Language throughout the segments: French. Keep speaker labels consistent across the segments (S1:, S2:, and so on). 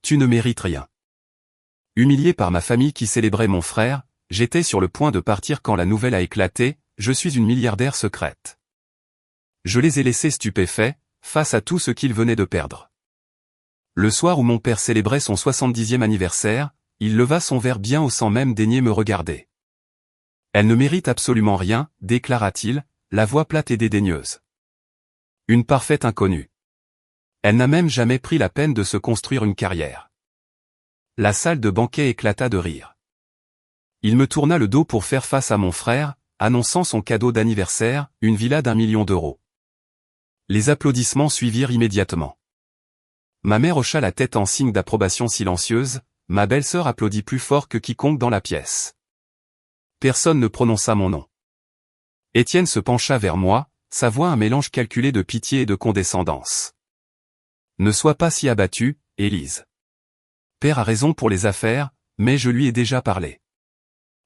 S1: Tu ne mérites rien. Humilié par ma famille qui célébrait mon frère, j'étais sur le point de partir quand la nouvelle a éclaté, je suis une milliardaire secrète. Je les ai laissés stupéfaits, face à tout ce qu'ils venaient de perdre. Le soir où mon père célébrait son 70e anniversaire, il leva son verre bien haut sans même daigner me regarder. Elle ne mérite absolument rien, déclara-t-il, la voix plate et dédaigneuse. Une parfaite inconnue. Elle n'a même jamais pris la peine de se construire une carrière. La salle de banquet éclata de rire. Il me tourna le dos pour faire face à mon frère, annonçant son cadeau d'anniversaire, une villa d'1 million d'euros. Les applaudissements suivirent immédiatement. Ma mère hocha la tête en signe d'approbation silencieuse, ma belle-sœur applaudit plus fort que quiconque dans la pièce. Personne ne prononça mon nom. Étienne se pencha vers moi, sa voix un mélange calculé de pitié et de condescendance. Ne sois pas si abattue, Élise. Père a raison pour les affaires, mais je lui ai déjà parlé.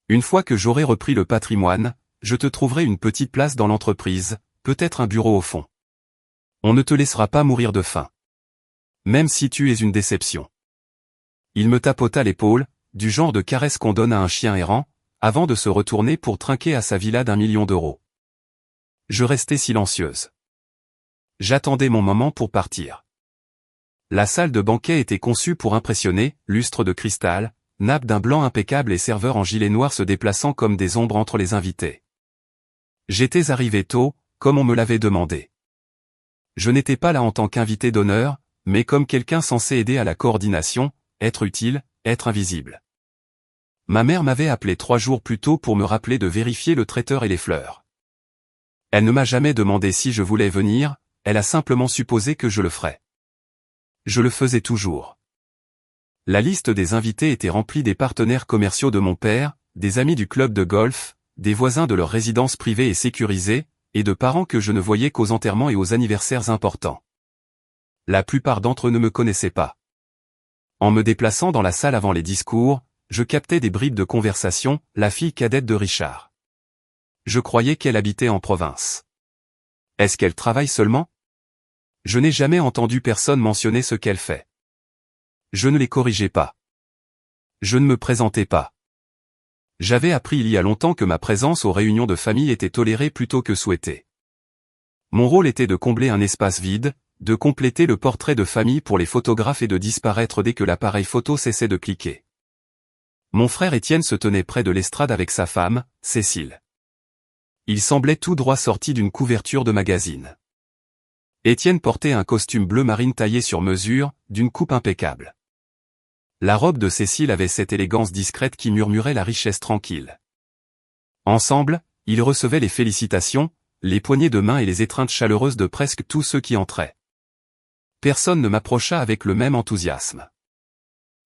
S1: Une fois que j'aurai repris le patrimoine, je te trouverai une petite place dans l'entreprise, peut-être un bureau au fond. On ne te laissera pas mourir de faim. Même si tu es une déception. Il me tapota l'épaule, du genre de caresse qu'on donne à un chien errant, avant de se retourner pour trinquer à sa villa d'1 million d'euros. Je restai silencieuse. J'attendais mon moment pour partir. La salle de banquet était conçue pour impressionner, lustre de cristal, nappe d'un blanc impeccable et serveurs en gilet noir se déplaçant comme des ombres entre les invités. J'étais arrivé tôt, comme on me l'avait demandé. Je n'étais pas là en tant qu'invité d'honneur, mais comme quelqu'un censé aider à la coordination, être utile, être invisible. Ma mère m'avait appelé 3 jours plus tôt pour me rappeler de vérifier le traiteur et les fleurs. Elle ne m'a jamais demandé si je voulais venir, elle a simplement supposé que je le ferais. Je le faisais toujours. La liste des invités était remplie des partenaires commerciaux de mon père, des amis du club de golf, des voisins de leur résidence privée et sécurisée, et de parents que je ne voyais qu'aux enterrements et aux anniversaires importants. La plupart d'entre eux ne me connaissaient pas. En me déplaçant dans la salle avant les discours, je captais des bribes de conversation, la fille cadette de Richard. Je croyais qu'elle habitait en province. Est-ce qu'elle travaille seulement ? Je n'ai jamais entendu personne mentionner ce qu'elle fait. Je ne les corrigeais pas. Je ne me présentais pas. J'avais appris il y a longtemps que ma présence aux réunions de famille était tolérée plutôt que souhaitée. Mon rôle était de combler un espace vide, de compléter le portrait de famille pour les photographes et de disparaître dès que l'appareil photo cessait de cliquer. Mon frère Étienne se tenait près de l'estrade avec sa femme, Cécile. Il semblait tout droit sorti d'une couverture de magazine. Étienne portait un costume bleu marine taillé sur mesure, d'une coupe impeccable. La robe de Cécile avait cette élégance discrète qui murmurait la richesse tranquille. Ensemble, ils recevaient les félicitations, les poignées de main et les étreintes chaleureuses de presque tous ceux qui entraient. Personne ne m'approcha avec le même enthousiasme.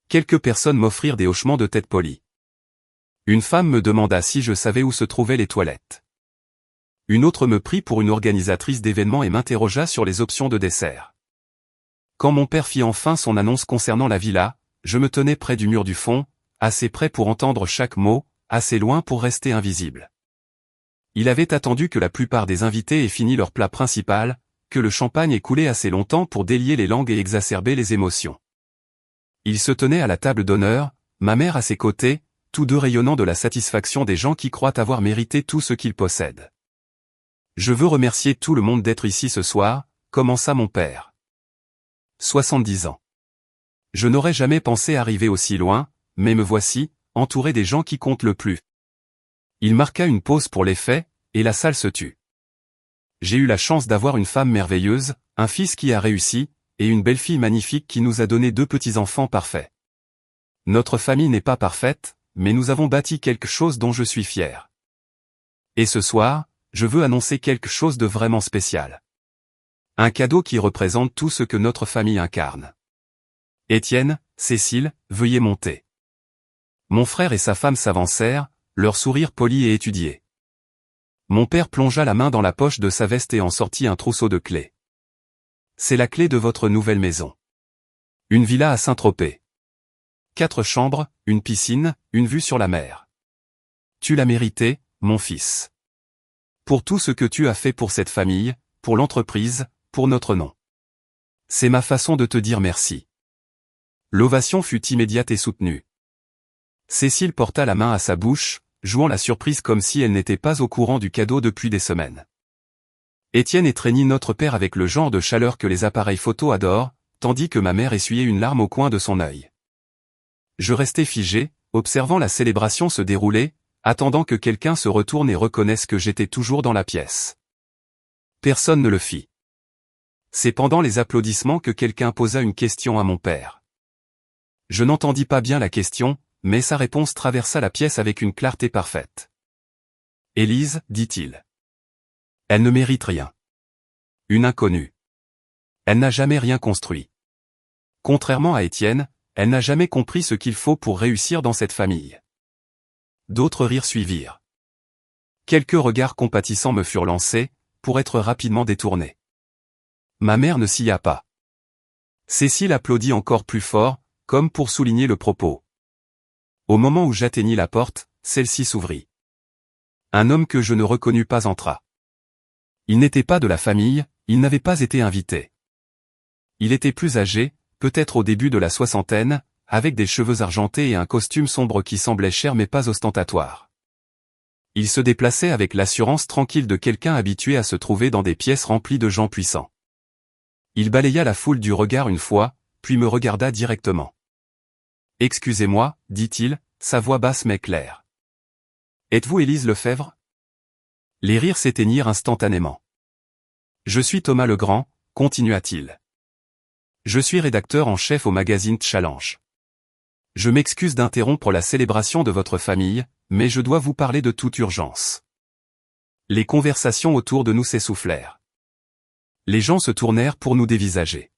S1: Quelques personnes m'offrirent des hochements de tête polis. Une femme me demanda si je savais où se trouvaient les toilettes. Une autre me prit pour une organisatrice d'événements et m'interrogea sur les options de dessert. Quand mon père fit enfin son annonce concernant la villa, je me tenais près du mur du fond, assez près pour entendre chaque mot, assez loin pour rester invisible. Il avait attendu que la plupart des invités aient fini leur plat principal, que le champagne ait coulé assez longtemps pour délier les langues et exacerber les émotions. Il se tenait à la table d'honneur, ma mère à ses côtés, tous deux rayonnant de la satisfaction des gens qui croient avoir mérité tout ce qu'ils possèdent. Je veux remercier tout le monde d'être ici ce soir, commença mon père. 70 ans. Je n'aurais jamais pensé arriver aussi loin, mais me voici, entouré des gens qui comptent le plus. Il marqua une pause pour l'effet, et la salle se tut. J'ai eu la chance d'avoir une femme merveilleuse, un fils qui a réussi, et une belle-fille magnifique qui nous a donné 2 petits-enfants parfaits. Notre famille n'est pas parfaite, mais nous avons bâti quelque chose dont je suis fier. Et ce soir, je veux annoncer quelque chose de vraiment spécial. Un cadeau qui représente tout ce que notre famille incarne. Étienne, Cécile, veuillez monter. Mon frère et sa femme s'avancèrent, leur sourire poli et étudié. Mon père plongea la main dans la poche de sa veste et en sortit un trousseau de clés. C'est la clé de votre nouvelle maison. Une villa à Saint-Tropez. 4 chambres, une piscine, une vue sur la mer. Tu l'as mérité, mon fils. Pour tout ce que tu as fait pour cette famille, pour l'entreprise, pour notre nom. C'est ma façon de te dire merci. L'ovation fut immédiate et soutenue. Cécile porta la main à sa bouche, jouant la surprise comme si elle n'était pas au courant du cadeau depuis des semaines. Étienne étreignit notre père avec le genre de chaleur que les appareils photo adorent, tandis que ma mère essuyait une larme au coin de son œil. Je restais figé, observant la célébration se dérouler, attendant que quelqu'un se retourne et reconnaisse que j'étais toujours dans la pièce. Personne ne le fit. C'est pendant les applaudissements que quelqu'un posa une question à mon père. Je n'entendis pas bien la question, mais sa réponse traversa la pièce avec une clarté parfaite. « Élise, dit-il. Elle ne mérite rien. Une inconnue. Elle n'a jamais rien construit. Contrairement à Étienne, elle n'a jamais compris ce qu'il faut pour réussir dans cette famille. » D'autres rires suivirent. Quelques regards compatissants me furent lancés, pour être rapidement détournés. Ma mère ne s'y a pas. Cécile applaudit encore plus fort, comme pour souligner le propos. Au moment où j'atteignis la porte, celle-ci s'ouvrit. Un homme que je ne reconnus pas entra. Il n'était pas de la famille, il n'avait pas été invité. Il était plus âgé, peut-être au début de la soixantaine, avec des cheveux argentés et un costume sombre qui semblait cher mais pas ostentatoire. Il se déplaçait avec l'assurance tranquille de quelqu'un habitué à se trouver dans des pièces remplies de gens puissants. Il balaya la foule du regard une fois, puis me regarda directement. « Excusez-moi, dit-il, sa voix basse mais claire. Êtes-vous Élise Lefebvre ?» Les rires s'éteignirent instantanément. « Je suis Thomas Legrand, continua-t-il. Je suis rédacteur en chef au magazine Challenge. Je m'excuse d'interrompre la célébration de votre famille, mais je dois vous parler de toute urgence. » Les conversations autour de nous s'essoufflèrent. Les gens se tournèrent pour nous dévisager.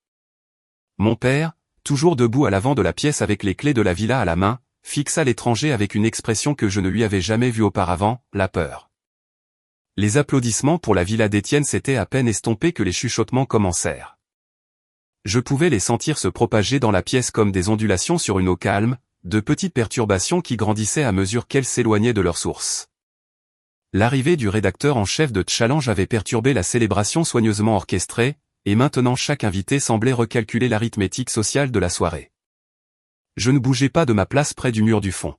S1: Mon père, toujours debout à l'avant de la pièce avec les clés de la villa à la main, fixa l'étranger avec une expression que je ne lui avais jamais vue auparavant, la peur. Les applaudissements pour la villa d'Étienne s'étaient à peine estompés que les chuchotements commencèrent. Je pouvais les sentir se propager dans la pièce comme des ondulations sur une eau calme, de petites perturbations qui grandissaient à mesure qu'elles s'éloignaient de leur source. L'arrivée du rédacteur en chef de Challenge avait perturbé la célébration soigneusement orchestrée, et maintenant chaque invité semblait recalculer l'arithmétique sociale de la soirée. Je ne bougeais pas de ma place près du mur du fond.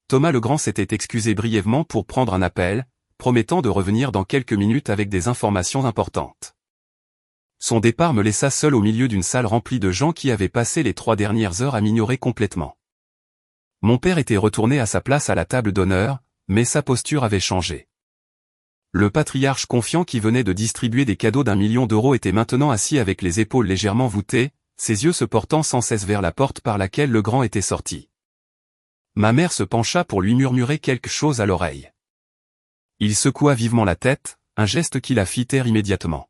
S1: Thomas Legrand s'était excusé brièvement pour prendre un appel, promettant de revenir dans quelques minutes avec des informations importantes. Son départ me laissa seul au milieu d'une salle remplie de gens qui avaient passé les 3 dernières heures à m'ignorer complètement. Mon père était retourné à sa place à la table d'honneur, mais sa posture avait changé. Le patriarche confiant qui venait de distribuer des cadeaux d'1 million d'euros était maintenant assis avec les épaules légèrement voûtées, ses yeux se portant sans cesse vers la porte par laquelle Legrand était sorti. Ma mère se pencha pour lui murmurer quelque chose à l'oreille. Il secoua vivement la tête, un geste qui la fit taire immédiatement.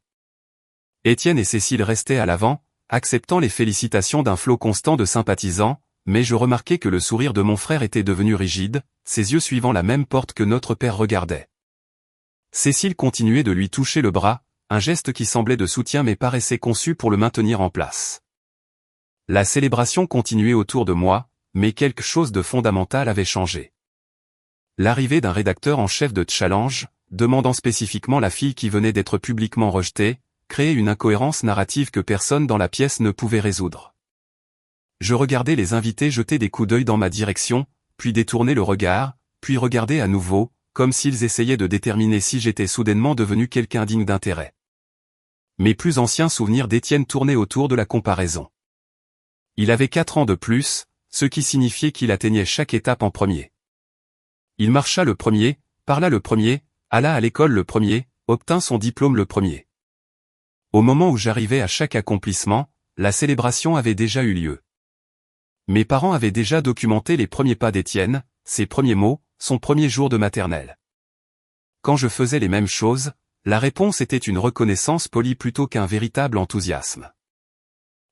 S1: Étienne et Cécile restaient à l'avant, acceptant les félicitations d'un flot constant de sympathisants, mais je remarquai que le sourire de mon frère était devenu rigide, ses yeux suivant la même porte que notre père regardait. Cécile continuait de lui toucher le bras, un geste qui semblait de soutien mais paraissait conçu pour le maintenir en place. La célébration continuait autour de moi, mais quelque chose de fondamental avait changé. L'arrivée d'un rédacteur en chef de Challenge, demandant spécifiquement la fille qui venait d'être publiquement rejetée, créait une incohérence narrative que personne dans la pièce ne pouvait résoudre. Je regardais les invités jeter des coups d'œil dans ma direction, puis détourner le regard, puis regarder à nouveau, comme s'ils essayaient de déterminer si j'étais soudainement devenu quelqu'un digne d'intérêt. Mes plus anciens souvenirs d'Étienne tournaient autour de la comparaison. Il avait 4 ans de plus, ce qui signifiait qu'il atteignait chaque étape en premier. Il marcha le premier, parla le premier, alla à l'école le premier, obtint son diplôme le premier. Au moment où j'arrivais à chaque accomplissement, la célébration avait déjà eu lieu. Mes parents avaient déjà documenté les premiers pas d'Étienne, ses premiers mots, son premier jour de maternelle. Quand je faisais les mêmes choses, la réponse était une reconnaissance polie plutôt qu'un véritable enthousiasme.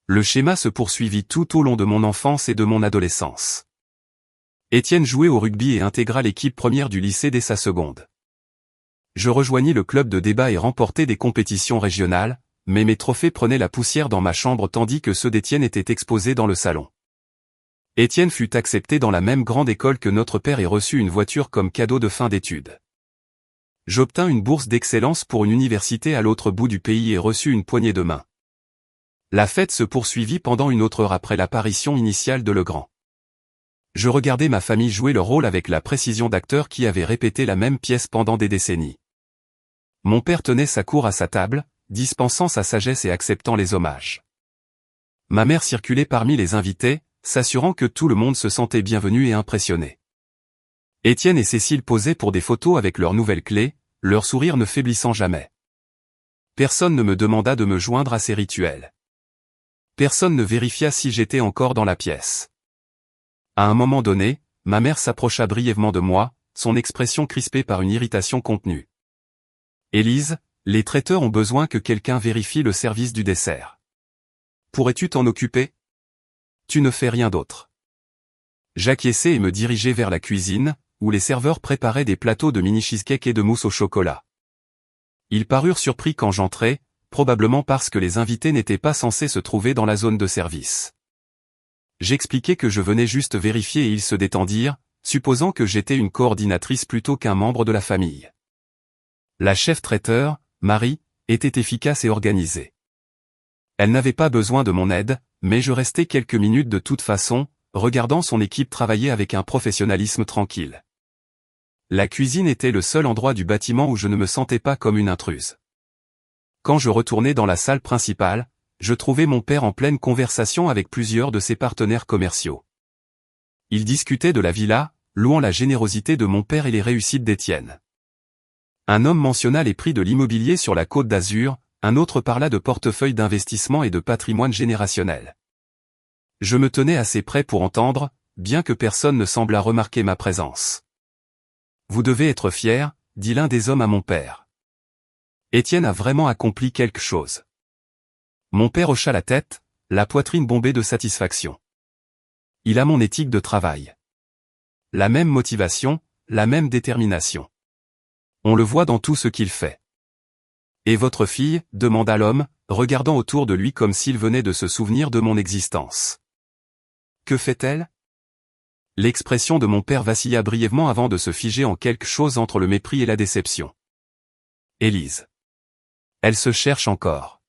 S1: Le schéma se poursuivit tout au long de mon enfance et de mon adolescence. Étienne jouait au rugby et intégra l'équipe première du lycée dès sa seconde. Je rejoignis le club de débat et remportai des compétitions régionales, mais mes trophées prenaient la poussière dans ma chambre tandis que ceux d'Étienne étaient exposés dans le salon. Étienne fut accepté dans la même grande école que notre père et reçut une voiture comme cadeau de fin d'études. J'obtins une bourse d'excellence pour une université à l'autre bout du pays et reçus une poignée de main. La fête se poursuivit pendant une autre heure après l'apparition initiale de Legrand. Je regardais ma famille jouer le rôle avec la précision d'acteurs qui avaient répété la même pièce pendant des décennies. Mon père tenait sa cour à sa table, dispensant sa sagesse et acceptant les hommages. Ma mère circulait parmi les invités, s'assurant que tout le monde se sentait bienvenu et impressionné. Étienne et Cécile posaient pour des photos avec leurs nouvelles clés, leur sourire ne faiblissant jamais. Personne ne me demanda de me joindre à ces rituels. Personne ne vérifia si j'étais encore dans la pièce. À un moment donné, ma mère s'approcha brièvement de moi, son expression crispée par une irritation contenue. « Élise, les traiteurs ont besoin que quelqu'un vérifie le service du dessert. Pourrais-tu t'en occuper ? Tu ne fais rien d'autre. » J'acquiesçai et me dirigeai vers la cuisine, où les serveurs préparaient des plateaux de mini cheesecake et de mousse au chocolat. Ils parurent surpris quand j'entrai, probablement parce que les invités n'étaient pas censés se trouver dans la zone de service. J'expliquai que je venais juste vérifier et ils se détendirent, supposant que j'étais une coordinatrice plutôt qu'un membre de la famille. La chef traiteur, Marie, était efficace et organisée. Elle n'avait pas besoin de mon aide, mais je restai quelques minutes de toute façon, regardant son équipe travailler avec un professionnalisme tranquille. La cuisine était le seul endroit du bâtiment où je ne me sentais pas comme une intruse. Quand je retournai dans la salle principale, je trouvai mon père en pleine conversation avec plusieurs de ses partenaires commerciaux. Ils discutaient de la villa, louant la générosité de mon père et les réussites d'Étienne. Un homme mentionna les prix de l'immobilier sur la Côte d'Azur, un autre parla de portefeuille d'investissement et de patrimoine générationnel. Je me tenais assez près pour entendre, bien que personne ne semblât remarquer ma présence. « Vous devez être fier, » dit l'un des hommes à mon père. Étienne a vraiment accompli quelque chose. Mon père hocha la tête, la poitrine bombée de satisfaction. Il a mon éthique de travail. La même motivation, la même détermination. On le voit dans tout ce qu'il fait. Et votre fille, demanda l'homme, regardant autour de lui comme s'il venait de se souvenir de mon existence. Que fait-elle ? L'expression de mon père vacilla brièvement avant de se figer en quelque chose entre le mépris et la déception. Élise. Elle se cherche encore.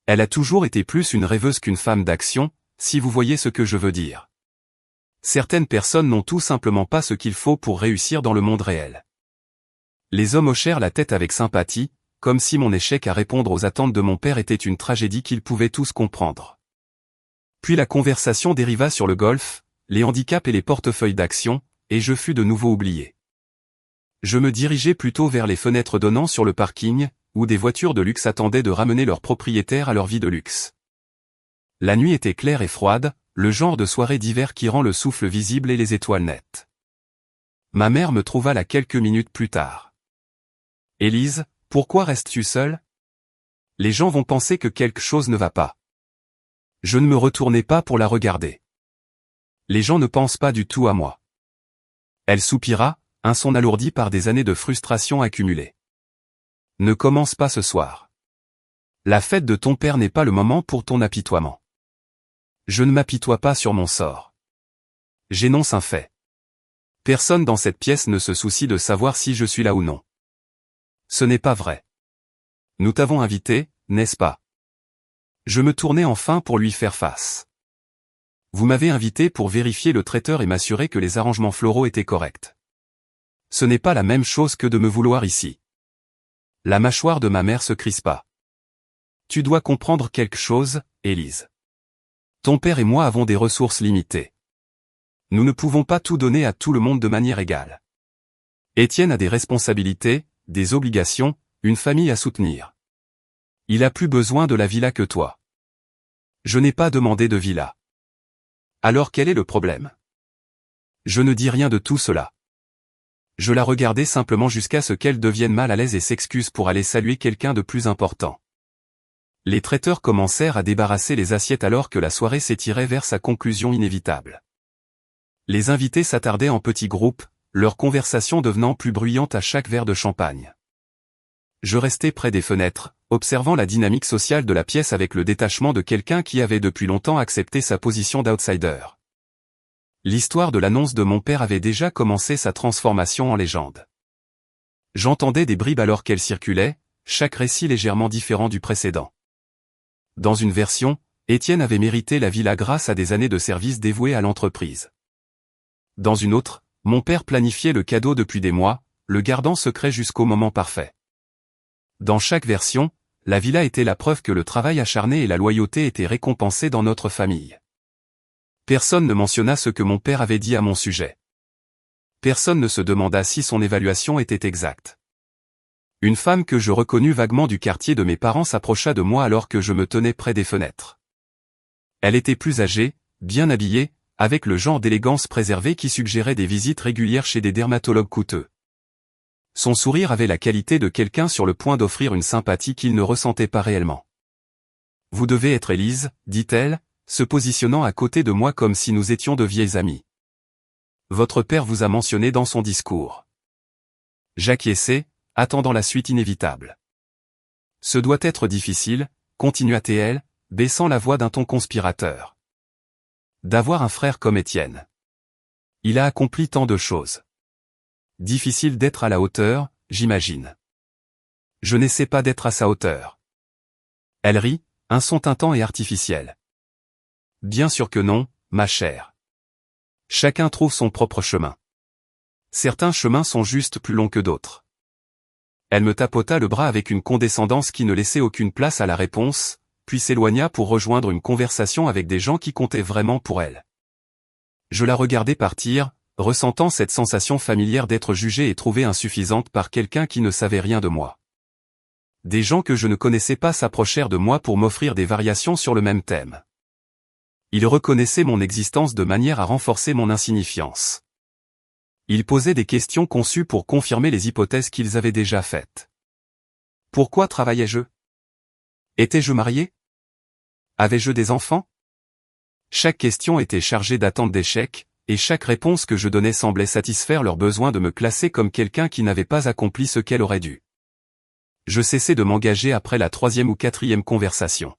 S1: Elle a toujours été plus une rêveuse qu'une femme d'action, si vous voyez ce que je veux dire. Certaines personnes n'ont tout simplement pas ce qu'il faut pour réussir dans le monde réel. Les hommes hochèrent la tête avec sympathie, comme si mon échec à répondre aux attentes de mon père était une tragédie qu'ils pouvaient tous comprendre. Puis la conversation dériva sur le golf, les handicaps et les portefeuilles d'action, et je fus de nouveau oublié. Je me dirigeais plutôt vers les fenêtres donnant sur le parking, où des voitures de luxe attendaient de ramener leurs propriétaires à leur vie de luxe. La nuit était claire et froide, le genre de soirée d'hiver qui rend le souffle visible et les étoiles nettes. Ma mère me trouva là quelques minutes plus tard. « Élise, pourquoi restes-tu seule ? Les gens vont penser que quelque chose ne va pas. » Je ne me retournai pas pour la regarder. Les gens ne pensent pas du tout à moi. Elle soupira, un son alourdi par des années de frustration accumulée. Ne commence pas ce soir. La fête de ton père n'est pas le moment pour ton apitoiement. Je ne m'apitoie pas sur mon sort. J'énonce un fait. Personne dans cette pièce ne se soucie de savoir si je suis là ou non. Ce n'est pas vrai. Nous t'avons invité, n'est-ce pas ? Je me tournai enfin pour lui faire face. Vous m'avez invité pour vérifier le traiteur et m'assurer que les arrangements floraux étaient corrects. Ce n'est pas la même chose que de me vouloir ici. La mâchoire de ma mère se crispa. Tu dois comprendre quelque chose, Élise. Ton père et moi avons des ressources limitées. Nous ne pouvons pas tout donner à tout le monde de manière égale. Étienne a des responsabilités, des obligations, une famille à soutenir. Il a plus besoin de la villa que toi. Je n'ai pas demandé de villa. Alors quel est le problème ? Je ne dis rien de tout cela. Je la regardais simplement jusqu'à ce qu'elle devienne mal à l'aise et s'excuse pour aller saluer quelqu'un de plus important. Les traiteurs commencèrent à débarrasser les assiettes alors que la soirée s'étirait vers sa conclusion inévitable. Les invités s'attardaient en petits groupes, leur conversation devenant plus bruyante à chaque verre de champagne. Je restais près des fenêtres, observant la dynamique sociale de la pièce avec le détachement de quelqu'un qui avait depuis longtemps accepté sa position d'outsider. L'histoire de l'annonce de mon père avait déjà commencé sa transformation en légende. J'entendais des bribes alors qu'elle circulait, chaque récit légèrement différent du précédent. Dans une version, Étienne avait mérité la villa grâce à des années de service dévouées à l'entreprise. Dans une autre, mon père planifiait le cadeau depuis des mois, le gardant secret jusqu'au moment parfait. Dans chaque version, la villa était la preuve que le travail acharné et la loyauté étaient récompensés dans notre famille. Personne ne mentionna ce que mon père avait dit à mon sujet. Personne ne se demanda si son évaluation était exacte. Une femme que je reconnus vaguement du quartier de mes parents s'approcha de moi alors que je me tenais près des fenêtres. Elle était plus âgée, bien habillée, avec le genre d'élégance préservée qui suggérait des visites régulières chez des dermatologues coûteux. Son sourire avait la qualité de quelqu'un sur le point d'offrir une sympathie qu'il ne ressentait pas réellement. « Vous devez être Élise, dit-elle, se positionnant à côté de moi comme si nous étions de vieilles amies. Votre père vous a mentionné dans son discours. » J'acquiesçai, attendant la suite inévitable. « Ce doit être difficile, continua-t-elle, baissant la voix d'un ton conspirateur. D'avoir un frère comme Étienne. Il a accompli tant de choses. Difficile d'être à la hauteur, j'imagine. Je n'essaie pas d'être à sa hauteur. Elle rit, un son tintant et artificiel. Bien sûr que non, ma chère. Chacun trouve son propre chemin. Certains chemins sont juste plus longs que d'autres. Elle me tapota le bras avec une condescendance qui ne laissait aucune place à la réponse, puis s'éloigna pour rejoindre une conversation avec des gens qui comptaient vraiment pour elle. Je la regardais partir, ressentant cette sensation familière d'être jugée et trouvée insuffisante par quelqu'un qui ne savait rien de moi. Des gens que je ne connaissais pas s'approchèrent de moi pour m'offrir des variations sur le même thème. Ils reconnaissaient mon existence de manière à renforcer mon insignifiance. Ils posaient des questions conçues pour confirmer les hypothèses qu'ils avaient déjà faites. Pourquoi travaillais-je? Étais-je marié? Avais-je des enfants? Chaque question était chargée d'attentes d'échec, et chaque réponse que je donnais semblait satisfaire leur besoin de me classer comme quelqu'un qui n'avait pas accompli ce qu'elle aurait dû. Je cessai de m'engager après la 3e ou 4e conversation.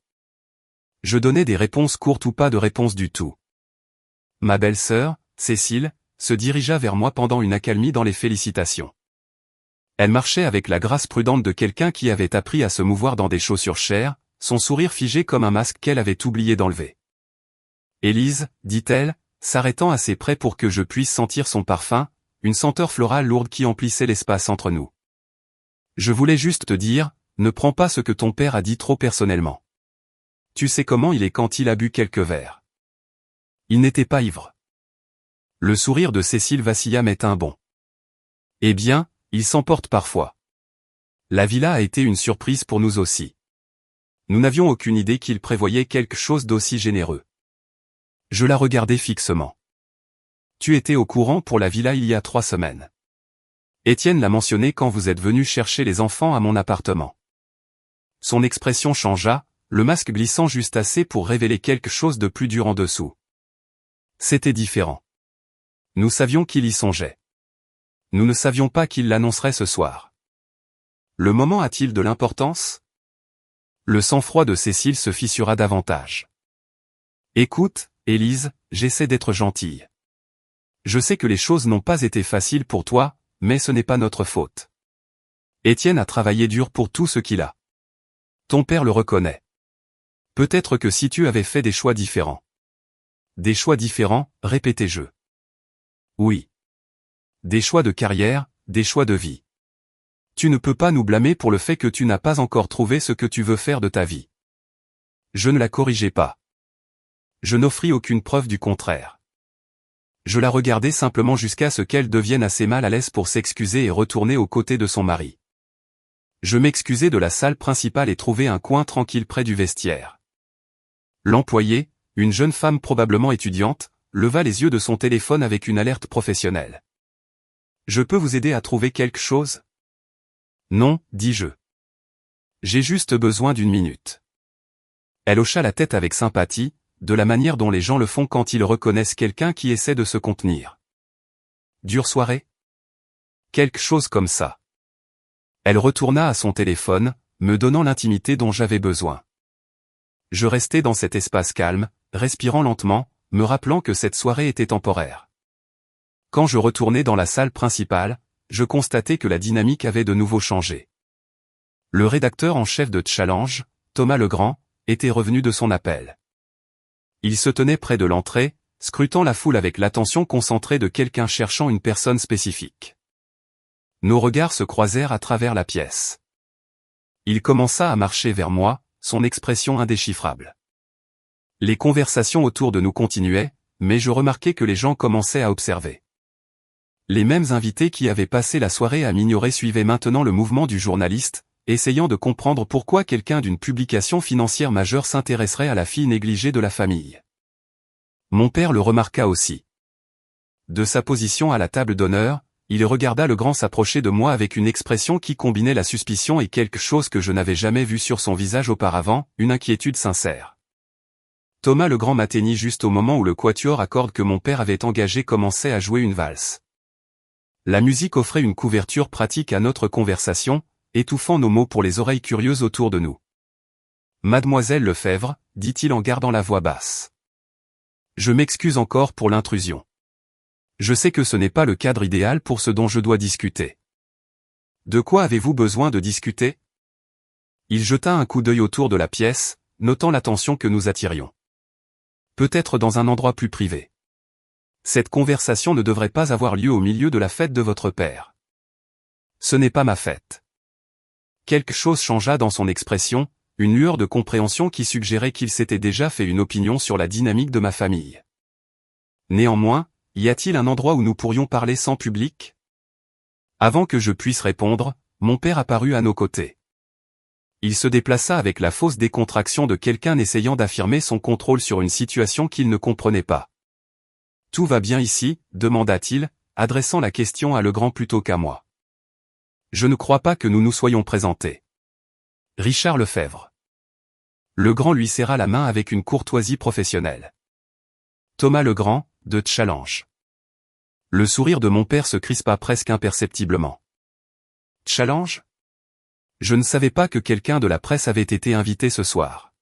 S1: Je donnais des réponses courtes ou pas de réponse du tout. Ma belle-sœur, Cécile, se dirigea vers moi pendant une accalmie dans les félicitations. Elle marchait avec la grâce prudente de quelqu'un qui avait appris à se mouvoir dans des chaussures chères, son sourire figé comme un masque qu'elle avait oublié d'enlever. « Élise, dit-elle, s'arrêtant assez près pour que je puisse sentir son parfum, une senteur florale lourde qui emplissait l'espace entre nous. Je voulais juste te dire, ne prends pas ce que ton père a dit trop personnellement. Tu sais comment il est quand il a bu quelques verres. Il n'était pas ivre. » Le sourire de Cécile vacilla mais tint bon. Eh bien, il s'emporte parfois. La villa a été une surprise pour nous aussi. Nous n'avions aucune idée qu'il prévoyait quelque chose d'aussi généreux. Je la regardais fixement. Tu étais au courant pour la villa il y a 3 semaines. Étienne l'a mentionné quand vous êtes venu chercher les enfants à mon appartement. Son expression changea, le masque glissant juste assez pour révéler quelque chose de plus dur en dessous. C'était différent. Nous savions qu'il y songeait. Nous ne savions pas qu'il l'annoncerait ce soir. Le moment a-t-il de l'importance? Le sang-froid de Cécile se fissura davantage. Écoute, Élise, j'essaie d'être gentille. Je sais que les choses n'ont pas été faciles pour toi, mais ce n'est pas notre faute. Étienne a travaillé dur pour tout ce qu'il a. Ton père le reconnaît. Peut-être que si tu avais fait des choix différents. Des choix différents, répétais-je. Oui. Des choix de carrière, des choix de vie. Tu ne peux pas nous blâmer pour le fait que tu n'as pas encore trouvé ce que tu veux faire de ta vie. Je ne la corrigeai pas. Je n'offris aucune preuve du contraire. Je la regardais simplement jusqu'à ce qu'elle devienne assez mal à l'aise pour s'excuser et retourner aux côtés de son mari. Je m'excusai de la salle principale et trouvai un coin tranquille près du vestiaire. L'employée, une jeune femme probablement étudiante, leva les yeux de son téléphone avec une alerte professionnelle. « Je peux vous aider à trouver quelque chose ?» « Non, dis-je. J'ai juste besoin d'une minute. » Elle hocha la tête avec sympathie, de la manière dont les gens le font quand ils reconnaissent quelqu'un qui essaie de se contenir. « Dure soirée ? » Quelque chose comme ça. Elle retourna à son téléphone, me donnant l'intimité dont j'avais besoin. Je restais dans cet espace calme, respirant lentement, me rappelant que cette soirée était temporaire. Quand je retournai dans la salle principale, je constatai que la dynamique avait de nouveau changé. Le rédacteur en chef de Challenge, Thomas Legrand, était revenu de son appel. Il se tenait près de l'entrée, scrutant la foule avec l'attention concentrée de quelqu'un cherchant une personne spécifique. Nos regards se croisèrent à travers la pièce. Il commença à marcher vers moi, son expression indéchiffrable. Les conversations autour de nous continuaient, mais je remarquai que les gens commençaient à observer. Les mêmes invités qui avaient passé la soirée à m'ignorer suivaient maintenant le mouvement du journaliste, essayant de comprendre pourquoi quelqu'un d'une publication financière majeure s'intéresserait à la fille négligée de la famille. Mon père le remarqua aussi. De sa position à la table d'honneur, il regarda le grand s'approcher de moi avec une expression qui combinait la suspicion et quelque chose que je n'avais jamais vu sur son visage auparavant, une inquiétude sincère. Thomas le grand m'atteignit juste au moment où le quatuor à cordes que mon père avait engagé commençait à jouer une valse. La musique offrait une couverture pratique à notre conversation, étouffant nos mots pour les oreilles curieuses autour de nous. « Mademoiselle Lefebvre, dit-il en gardant la voix basse. Je m'excuse encore pour l'intrusion. Je sais que ce n'est pas le cadre idéal pour ce dont je dois discuter. De quoi avez-vous besoin de discuter ? Il jeta un coup d'œil autour de la pièce, notant l'attention que nous attirions. Peut-être dans un endroit plus privé. Cette conversation ne devrait pas avoir lieu au milieu de la fête de votre père. Ce n'est pas ma fête. Quelque chose changea dans son expression, une lueur de compréhension qui suggérait qu'il s'était déjà fait une opinion sur la dynamique de ma famille. Néanmoins, y a-t-il un endroit où nous pourrions parler sans public ? Avant que je puisse répondre, mon père apparut à nos côtés. Il se déplaça avec la fausse décontraction de quelqu'un essayant d'affirmer son contrôle sur une situation qu'il ne comprenait pas. « Tout va bien ici ?» demanda-t-il, adressant la question à Legrand plutôt qu'à moi. « Je ne crois pas que nous nous soyons présentés. » Richard Lefebvre. Legrand lui serra la main avec une courtoisie professionnelle. Thomas Legrand, de Challenge. Le sourire de mon père se crispa presque imperceptiblement. Challenge ? Je ne savais pas que quelqu'un de la presse avait été invité ce soir.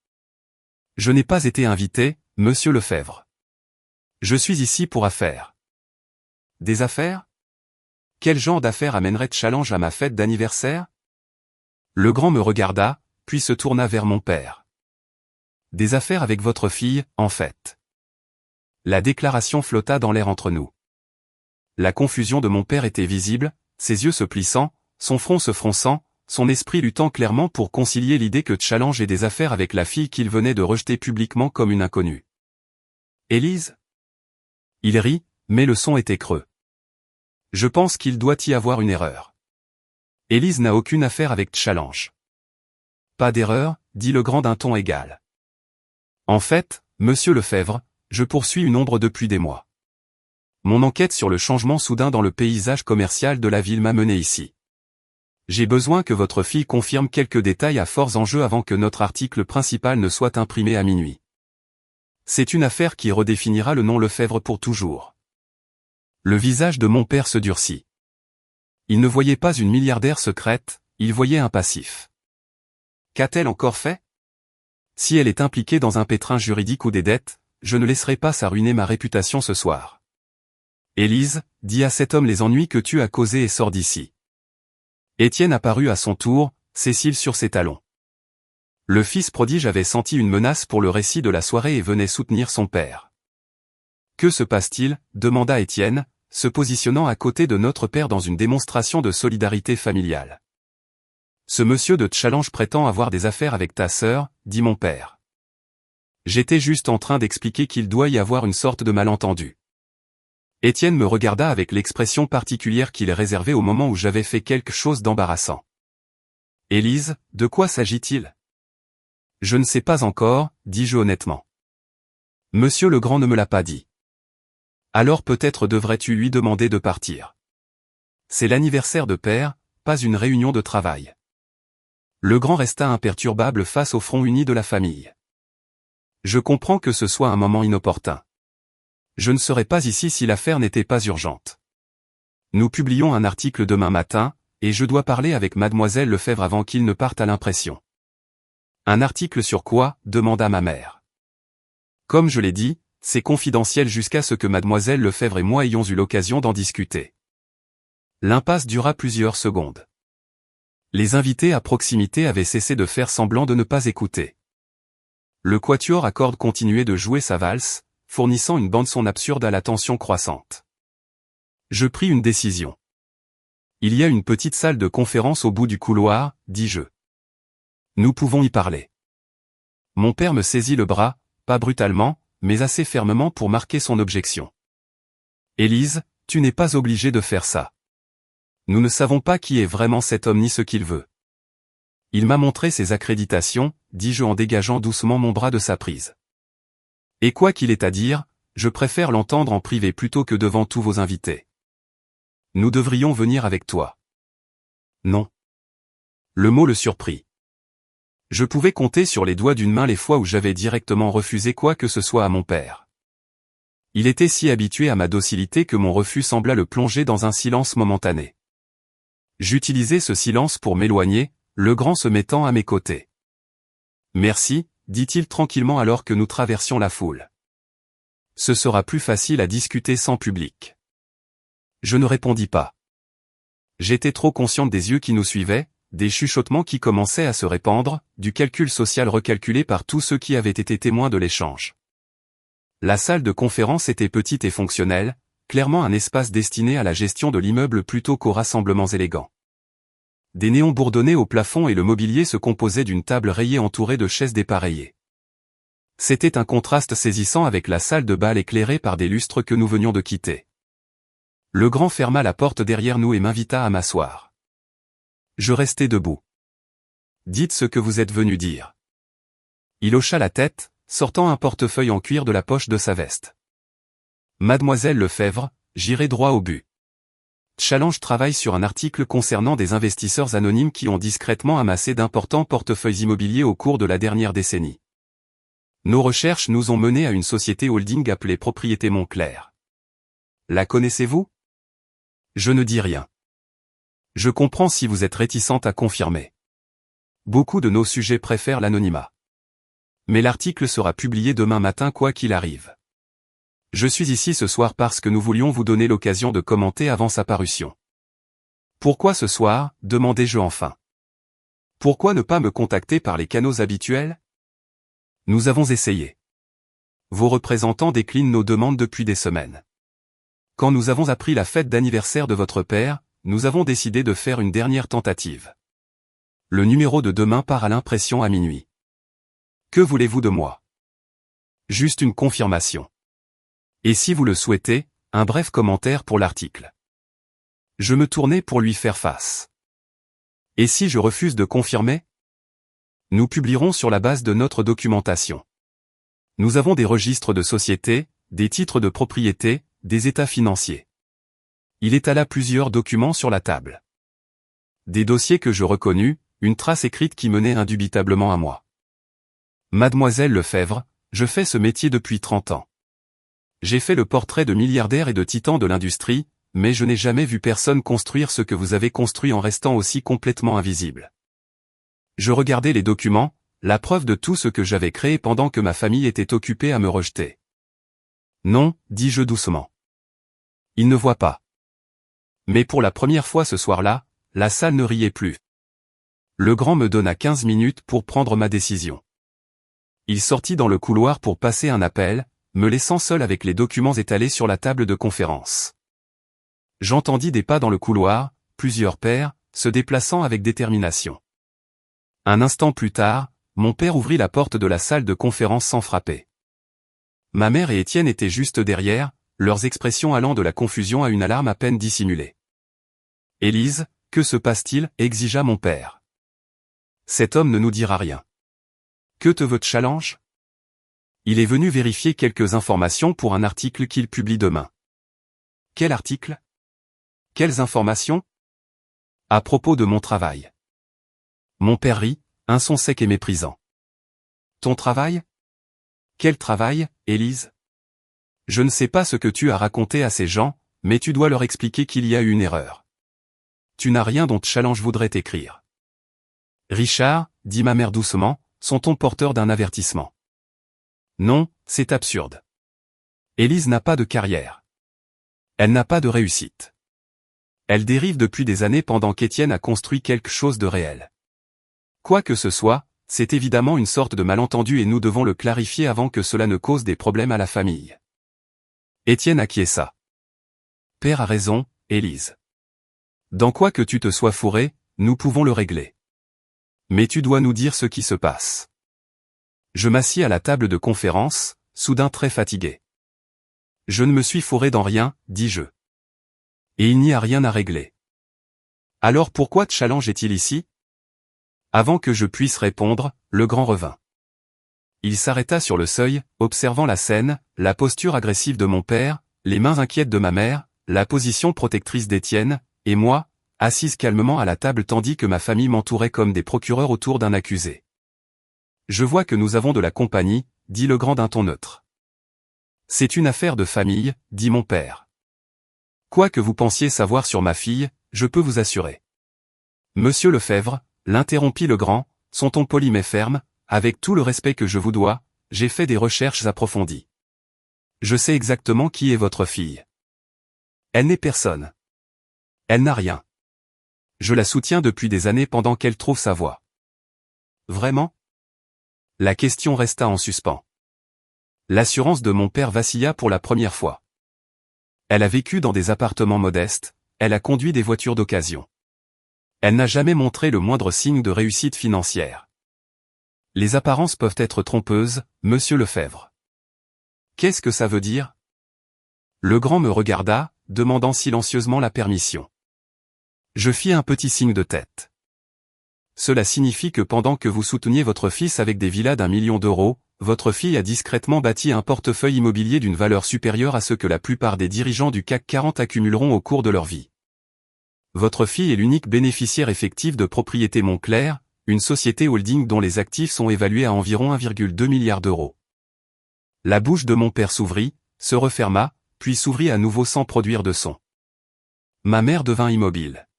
S1: Je n'ai pas été invité, monsieur Lefebvre. Je suis ici pour affaires. Des affaires ? Quel genre d'affaires amènerait Challenge à ma fête d'anniversaire ? Legrand me regarda, puis se tourna vers mon père. Des affaires avec votre fille, en fait. La déclaration flotta dans l'air entre nous. La confusion de mon père était visible, ses yeux se plissant, son front se fronçant, son esprit luttant clairement pour concilier l'idée que Challenge ait des affaires avec la fille qu'il venait de rejeter publiquement comme une inconnue. Élise ? Il rit, mais le son était creux. Je pense qu'il doit y avoir une erreur. Élise n'a aucune affaire avec Challenge. Pas d'erreur, dit Legrand d'un ton égal. En fait, monsieur Lefebvre, je poursuis une ombre depuis des mois. Mon enquête sur le changement soudain dans le paysage commercial de la ville m'a mené ici. J'ai besoin que votre fille confirme quelques détails à forts enjeux avant que notre article principal ne soit imprimé à minuit. C'est une affaire qui redéfinira le nom Lefebvre pour toujours. Le visage de mon père se durcit. Il ne voyait pas une milliardaire secrète, il voyait un passif. Qu'a-t-elle encore fait ? Si elle est impliquée dans un pétrin juridique ou des dettes, je ne laisserai pas ça ruiner ma réputation ce soir. Élise, dis à cet homme les ennuis que tu as causés et sors d'ici. Étienne apparut à son tour, Cécile sur ses talons. Le fils prodige avait senti une menace pour le récit de la soirée et venait soutenir son père. Que se passe-t-il ? demanda Étienne, se positionnant à côté de notre père dans une démonstration de solidarité familiale. Ce monsieur de Challenge prétend avoir des affaires avec ta sœur, dit mon père. J'étais juste en train d'expliquer qu'il doit y avoir une sorte de malentendu. Étienne me regarda avec l'expression particulière qu'il réservait au moment où j'avais fait quelque chose d'embarrassant. Élise, de quoi s'agit-il ? Je ne sais pas encore, dis-je honnêtement. Monsieur Legrand ne me l'a pas dit. Alors peut-être devrais-tu lui demander de partir. C'est l'anniversaire de père, pas une réunion de travail. Legrand resta imperturbable face au front uni de la famille. Je comprends que ce soit un moment inopportun. Je ne serai pas ici si l'affaire n'était pas urgente. Nous publions un article demain matin, et je dois parler avec mademoiselle Lefebvre avant qu'il ne parte à l'impression. Un article sur quoi ? demanda ma mère. Comme je l'ai dit, c'est confidentiel jusqu'à ce que mademoiselle Lefebvre et moi ayons eu l'occasion d'en discuter. L'impasse dura plusieurs secondes. Les invités à proximité avaient cessé de faire semblant de ne pas écouter. Le quatuor à cordes continuait de jouer sa valse, fournissant une bande-son absurde à la tension croissante. Je pris une décision. Il y a une petite salle de conférence au bout du couloir, dis-je. Nous pouvons y parler. Mon père me saisit le bras, pas brutalement, mais assez fermement pour marquer son objection. Élise, tu n'es pas obligée de faire ça. Nous ne savons pas qui est vraiment cet homme ni ce qu'il veut. Il m'a montré ses accréditations, dis-je en dégageant doucement mon bras de sa prise. Et quoi qu'il ait à dire, je préfère l'entendre en privé plutôt que devant tous vos invités. Nous devrions venir avec toi. Non. Le mot le surprit. Je pouvais compter sur les doigts d'une main les fois où j'avais directement refusé quoi que ce soit à mon père. Il était si habitué à ma docilité que mon refus sembla le plonger dans un silence momentané. J'utilisais ce silence pour m'éloigner, le grand se mettant à mes côtés. Merci, dit-il tranquillement alors que nous traversions la foule. Ce sera plus facile à discuter sans public. Je ne répondis pas. J'étais trop consciente des yeux qui nous suivaient, des chuchotements qui commençaient à se répandre, du calcul social recalculé par tous ceux qui avaient été témoins de l'échange. La salle de conférence était petite et fonctionnelle, clairement un espace destiné à la gestion de l'immeuble plutôt qu'aux rassemblements élégants. Des néons bourdonnaient au plafond et le mobilier se composait d'une table rayée entourée de chaises dépareillées. C'était un contraste saisissant avec la salle de bal éclairée par des lustres que nous venions de quitter. Le grand ferma la porte derrière nous et m'invita à m'asseoir. Je restai debout. Dites ce que vous êtes venu dire. Il hocha la tête, sortant un portefeuille en cuir de la poche de sa veste. Mademoiselle Lefebvre, j'irai droit au but. Challenge travaille sur un article concernant des investisseurs anonymes qui ont discrètement amassé d'importants portefeuilles immobiliers au cours de la dernière décennie. Nos recherches nous ont menés à une société holding appelée Propriété Montclair. La connaissez-vous? Je ne dis rien. Je comprends si vous êtes réticente à confirmer. Beaucoup de nos sujets préfèrent l'anonymat. Mais l'article sera publié demain matin quoi qu'il arrive. Je suis ici ce soir parce que nous voulions vous donner l'occasion de commenter avant sa parution. Pourquoi ce soir, demandai-je enfin. Pourquoi ne pas me contacter par les canaux habituels? Nous avons essayé. Vos représentants déclinent nos demandes depuis des semaines. Quand nous avons appris la fête d'anniversaire de votre père, nous avons décidé de faire une dernière tentative. Le numéro de demain part à l'impression à minuit. Que voulez-vous de moi? Juste une confirmation. Et si vous le souhaitez, un bref commentaire pour l'article. Je me tournai pour lui faire face. Et si je refuse de confirmer? Nous publierons sur la base de notre documentation. Nous avons des registres de société, des titres de propriété, des états financiers. Il étala plusieurs documents sur la table. Des dossiers que je reconnus, une trace écrite qui menait indubitablement à moi. Mademoiselle Lefebvre, je fais ce métier depuis 30 ans. J'ai fait le portrait de milliardaires et de titans de l'industrie, mais je n'ai jamais vu personne construire ce que vous avez construit en restant aussi complètement invisible. Je regardais les documents, la preuve de tout ce que j'avais créé pendant que ma famille était occupée à me rejeter. Non, dis-je doucement. Il ne voit pas. Mais pour la première fois ce soir-là, la salle ne riait plus. Le grand me donna 15 minutes pour prendre ma décision. Il sortit dans le couloir pour passer un appel, me laissant seul avec les documents étalés sur la table de conférence. J'entendis des pas dans le couloir, plusieurs pairs, se déplaçant avec détermination. Un instant plus tard, mon père ouvrit la porte de la salle de conférence sans frapper. Ma mère et Étienne étaient juste derrière, leurs expressions allant de la confusion à une alarme à peine dissimulée. « Élise, que se passe-t-il » exigea mon père. « Cet homme ne nous dira rien. »« Que te veut Challenge ?» Il est venu vérifier quelques informations pour un article qu'il publie demain. « Quel article ? Quelles informations ? » À propos de mon travail. Mon père rit, un son sec et méprisant. « Ton travail ? Quel travail, Élise ? Je ne sais pas ce que tu as raconté à ces gens, mais tu dois leur expliquer qu'il y a eu une erreur. Tu n'as rien dont Challenge voudrait t'écrire. »« Richard, dit ma mère doucement, son ton porteur d'un avertissement. Non, c'est absurde. Élise n'a pas de carrière. Elle n'a pas de réussite. Elle dérive depuis des années pendant qu'Étienne a construit quelque chose de réel. Quoi que ce soit, c'est évidemment une sorte de malentendu et nous devons le clarifier avant que cela ne cause des problèmes à la famille. Étienne acquiesça. Père a raison, Élise. Dans quoi que tu te sois fourré, nous pouvons le régler. Mais tu dois nous dire ce qui se passe. Je m'assis à la table de conférence, soudain très fatigué. Je ne me suis fourré dans rien, dis-je. Et il n'y a rien à régler. Alors pourquoi te challenge est-il ici? Avant que je puisse répondre, le grand revint. Il s'arrêta sur le seuil, observant la scène, la posture agressive de mon père, les mains inquiètes de ma mère, la position protectrice d'Étienne, et moi, assise calmement à la table tandis que ma famille m'entourait comme des procureurs autour d'un accusé. Je vois que nous avons de la compagnie, dit le grand d'un ton neutre. C'est une affaire de famille, dit mon père. Quoi que vous pensiez savoir sur ma fille, je peux vous assurer. Monsieur Lefebvre, l'interrompit le grand, son ton poli mais ferme, avec tout le respect que je vous dois, j'ai fait des recherches approfondies. Je sais exactement qui est votre fille. Elle n'est personne. Elle n'a rien. Je la soutiens depuis des années pendant qu'elle trouve sa voie. Vraiment? La question resta en suspens. L'assurance de mon père vacilla pour la première fois. Elle a vécu dans des appartements modestes, elle a conduit des voitures d'occasion. Elle n'a jamais montré le moindre signe de réussite financière. Les apparences peuvent être trompeuses, monsieur Lefebvre. Qu'est-ce que ça veut dire? Le grand me regarda, demandant silencieusement la permission. Je fis un petit signe de tête. Cela signifie que pendant que vous souteniez votre fils avec des villas d'1 million d'euros, votre fille a discrètement bâti un portefeuille immobilier d'une valeur supérieure à ce que la plupart des dirigeants du CAC 40 accumuleront au cours de leur vie. Votre fille est l'unique bénéficiaire effectif de Propriété Montclair, une société holding dont les actifs sont évalués à environ 1,2 milliard d'euros. La bouche de mon père s'ouvrit, se referma, puis s'ouvrit à nouveau sans produire de son. Ma mère devint immobile.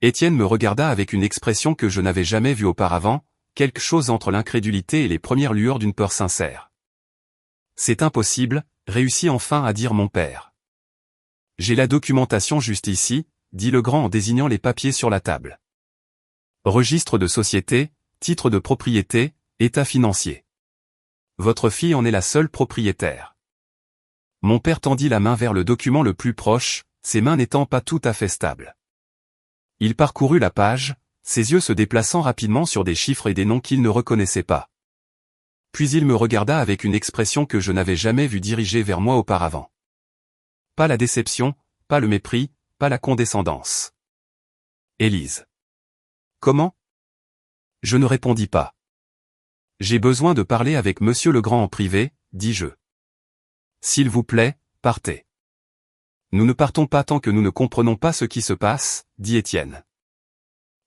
S1: Étienne me regarda avec une expression que je n'avais jamais vue auparavant, quelque chose entre l'incrédulité et les premières lueurs d'une peur sincère. C'est impossible, réussit enfin à dire mon père. J'ai la documentation juste ici, dit le grand en désignant les papiers sur la table. Registre de société, titre de propriété, état financier. Votre fille en est la seule propriétaire. Mon père tendit la main vers le document le plus proche, ses mains n'étant pas tout à fait stables. Il parcourut la page, ses yeux se déplaçant rapidement sur des chiffres et des noms qu'il ne reconnaissait pas. Puis il me regarda avec une expression que je n'avais jamais vue diriger vers moi auparavant. Pas la déception, pas le mépris, pas la condescendance. Élise. Comment? Je ne répondis pas. J'ai besoin de parler avec monsieur Legrand en privé, dis-je. S'il vous plaît, partez. Nous ne partons pas tant que nous ne comprenons pas ce qui se passe, dit Étienne.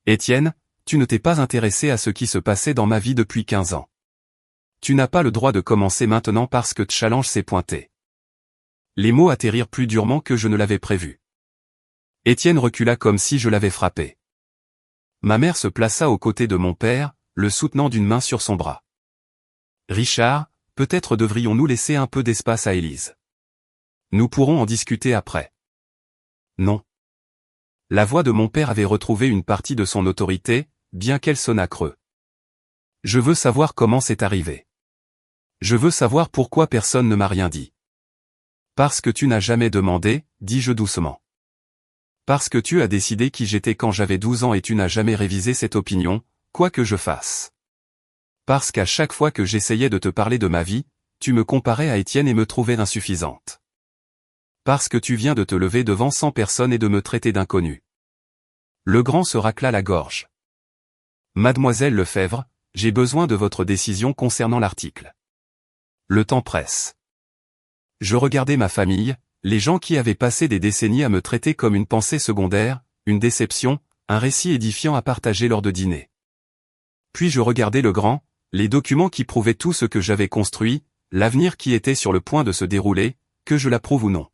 S1: Étienne, tu ne t'es pas intéressé à ce qui se passait dans ma vie depuis 15 ans. Tu n'as pas le droit de commencer maintenant parce que challenge s'est pointé. Les mots atterrirent plus durement que je ne l'avais prévu. Étienne recula comme si je l'avais frappé. Ma mère se plaça aux côtés de mon père, le soutenant d'une main sur son bras. Richard, peut-être devrions-nous laisser un peu d'espace à Élise. Nous pourrons en discuter après. Non. La voix de mon père avait retrouvé une partie de son autorité, bien qu'elle sonnât creux. Je veux savoir comment c'est arrivé. Je veux savoir pourquoi personne ne m'a rien dit. Parce que tu n'as jamais demandé, dis-je doucement. Parce que tu as décidé qui j'étais quand j'avais 12 ans et tu n'as jamais révisé cette opinion, quoi que je fasse. Parce qu'à chaque fois que j'essayais de te parler de ma vie, tu me comparais à Étienne et me trouvais insuffisante. Parce que tu viens de te lever devant 100 personnes et de me traiter d'inconnu. Le grand se racla la gorge. Mademoiselle Lefebvre, j'ai besoin de votre décision concernant l'article. Le temps presse. Je regardais ma famille, les gens qui avaient passé des décennies à me traiter comme une pensée secondaire, une déception, un récit édifiant à partager lors de dîner. Puis je regardais le grand, les documents qui prouvaient tout ce que j'avais construit, l'avenir qui était sur le point de se dérouler, que je l'approuve ou non.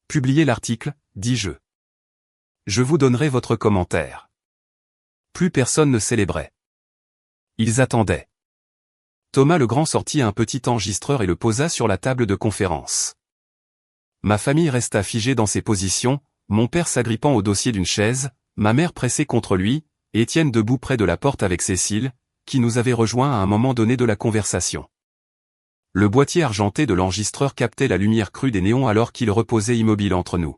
S1: Publiez l'article, dis-je. Je vous donnerai votre commentaire. Plus personne ne célébrait. Ils attendaient. Thomas Legrand sortit un petit enregistreur et le posa sur la table de conférence. Ma famille resta figée dans ses positions, mon père s'agrippant au dossier d'une chaise, ma mère pressée contre lui, Étienne debout près de la porte avec Cécile, qui nous avait rejoints à un moment donné de la conversation. Le boîtier argenté de l'enregistreur captait la lumière crue des néons alors qu'il reposait immobile entre nous.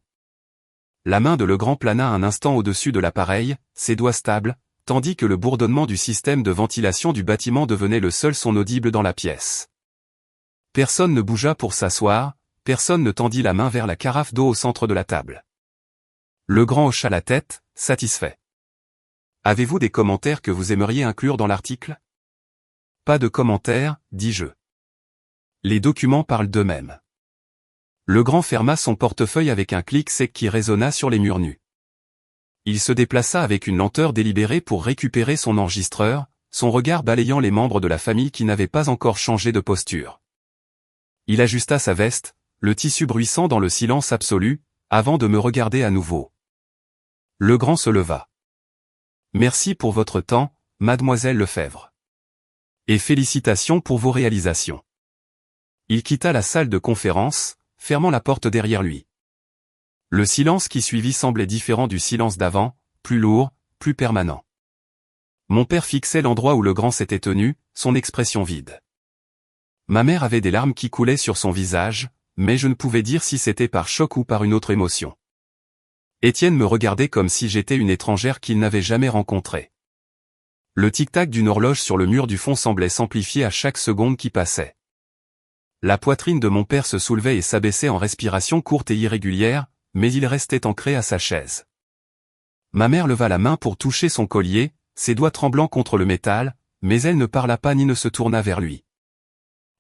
S1: La main de Legrand plana un instant au-dessus de l'appareil, ses doigts stables, tandis que le bourdonnement du système de ventilation du bâtiment devenait le seul son audible dans la pièce. Personne ne bougea pour s'asseoir, personne ne tendit la main vers la carafe d'eau au centre de la table. Legrand hocha la tête, satisfait. « Avez-vous des commentaires que vous aimeriez inclure dans l'article ?»« Pas de commentaires, dis-je. Les documents parlent d'eux-mêmes. » Legrand ferma son portefeuille avec un clic sec qui résonna sur les murs nus. Il se déplaça avec une lenteur délibérée pour récupérer son enregistreur, son regard balayant les membres de la famille qui n'avaient pas encore changé de posture. Il ajusta sa veste, le tissu bruissant dans le silence absolu, avant de me regarder à nouveau. Legrand se leva. « Merci pour votre temps, mademoiselle Lefebvre. Et félicitations pour vos réalisations. » Il quitta la salle de conférence, fermant la porte derrière lui. Le silence qui suivit semblait différent du silence d'avant, plus lourd, plus permanent. Mon père fixait l'endroit où Legrand s'était tenu, son expression vide. Ma mère avait des larmes qui coulaient sur son visage, mais je ne pouvais dire si c'était par choc ou par une autre émotion. Étienne me regardait comme si j'étais une étrangère qu'il n'avait jamais rencontrée. Le tic-tac d'une horloge sur le mur du fond semblait s'amplifier à chaque seconde qui passait. La poitrine de mon père se soulevait et s'abaissait en respiration courte et irrégulière, mais il restait ancré à sa chaise. Ma mère leva la main pour toucher son collier, ses doigts tremblants contre le métal, mais elle ne parla pas ni ne se tourna vers lui.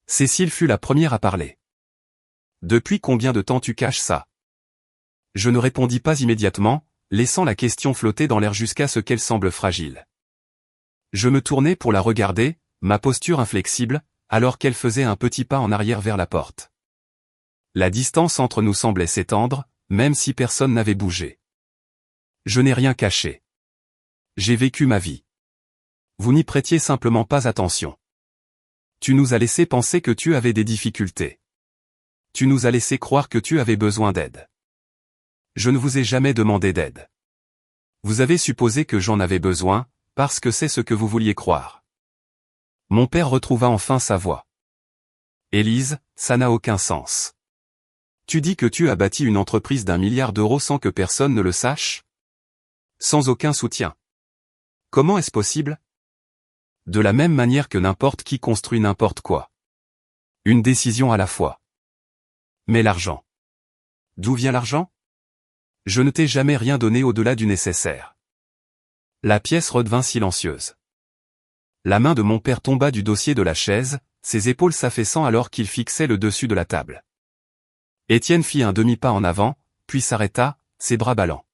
S1: Cécile fut la première à parler. « Depuis combien de temps tu caches ça ?» Je ne répondis pas immédiatement, laissant la question flotter dans l'air jusqu'à ce qu'elle semble fragile. Je me tournai pour la regarder, ma posture inflexible, alors qu'elle faisait un petit pas en arrière vers la porte. La distance entre nous semblait s'étendre, même si personne n'avait bougé. Je n'ai rien caché. J'ai vécu ma vie. Vous n'y prêtiez simplement pas attention. Tu nous as laissé penser que tu avais des difficultés. Tu nous as laissé croire que tu avais besoin d'aide. Je ne vous ai jamais demandé d'aide. Vous avez supposé que j'en avais besoin, parce que c'est ce que vous vouliez croire. Mon père retrouva enfin sa voix. Élise, ça n'a aucun sens. Tu dis que tu as bâti une entreprise d'1 milliard d'euros sans que personne ne le sache? Sans aucun soutien. Comment est-ce possible? De la même manière que n'importe qui construit n'importe quoi. Une décision à la fois. Mais l'argent. D'où vient l'argent? Je ne t'ai jamais rien donné au-delà du nécessaire. La pièce redevint silencieuse. La main de mon père tomba du dossier de la chaise, ses épaules s'affaissant alors qu'il fixait le dessus de la table. Étienne fit un demi-pas en avant, puis s'arrêta, ses bras ballants.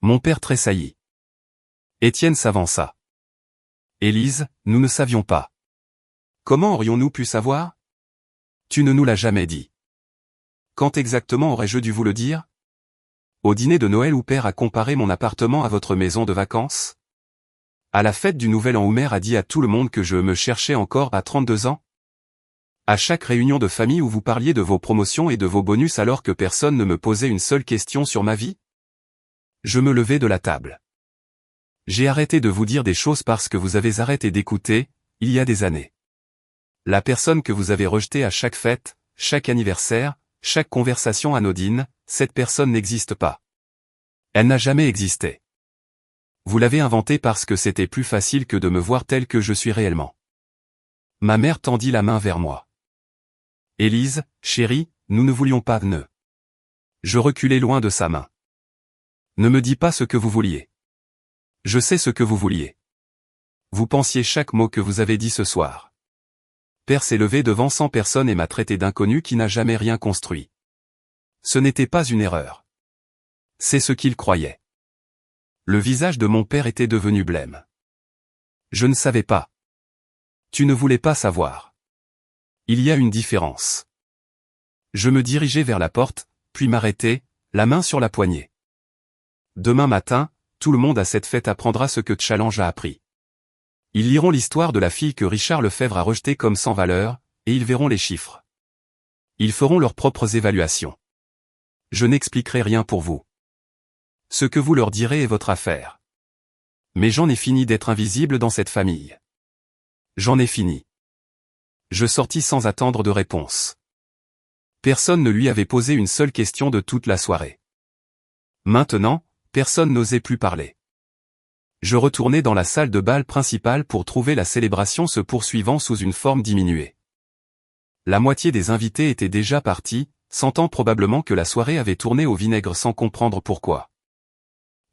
S1: Mon père tressaillit. Étienne s'avança. Élise, nous ne savions pas. Comment aurions-nous pu savoir? Tu ne nous l'as jamais dit. Quand exactement aurais-je dû vous le dire? Au dîner de Noël où père a comparé mon appartement à votre maison de vacances? À la fête du Nouvel An où mère a dit à tout le monde que je me cherchais encore à 32 ans? À chaque réunion de famille où vous parliez de vos promotions et de vos bonus alors que personne ne me posait une seule question sur ma vie? Je me levai de la table. J'ai arrêté de vous dire des choses parce que vous avez arrêté d'écouter, il y a des années. La personne que vous avez rejetée à chaque fête, chaque anniversaire, chaque conversation anodine, cette personne n'existe pas. Elle n'a jamais existé. Vous l'avez inventée parce que c'était plus facile que de me voir tel que je suis réellement. Ma mère tendit la main vers moi. Élise, chérie, nous ne voulions pas de. Je reculai loin de sa main. Ne me dis pas ce que vous vouliez. Je sais ce que vous vouliez. Vous pensiez chaque mot que vous avez dit ce soir. Père s'est levé devant 100 personnes et m'a traité d'inconnu qui n'a jamais rien construit. Ce n'était pas une erreur. C'est ce qu'il croyait. Le visage de mon père était devenu blême. Je ne savais pas. Tu ne voulais pas savoir. Il y a une différence. Je me dirigeai vers la porte, puis m'arrêtai, la main sur la poignée. Demain matin, tout le monde à cette fête apprendra ce que Challenge a appris. Ils liront l'histoire de la fille que Richard Lefebvre a rejetée comme sans valeur, et ils verront les chiffres. Ils feront leurs propres évaluations. Je n'expliquerai rien pour vous. Ce que vous leur direz est votre affaire. Mais j'en ai fini d'être invisible dans cette famille. J'en ai fini. Je sortis sans attendre de réponse. Personne ne lui avait posé une seule question de toute la soirée. Maintenant, personne n'osait plus parler. Je retournai dans la salle de bal principale pour trouver la célébration se poursuivant sous une forme diminuée. La moitié des invités étaient déjà partis, sentant probablement que la soirée avait tourné au vinaigre sans comprendre pourquoi.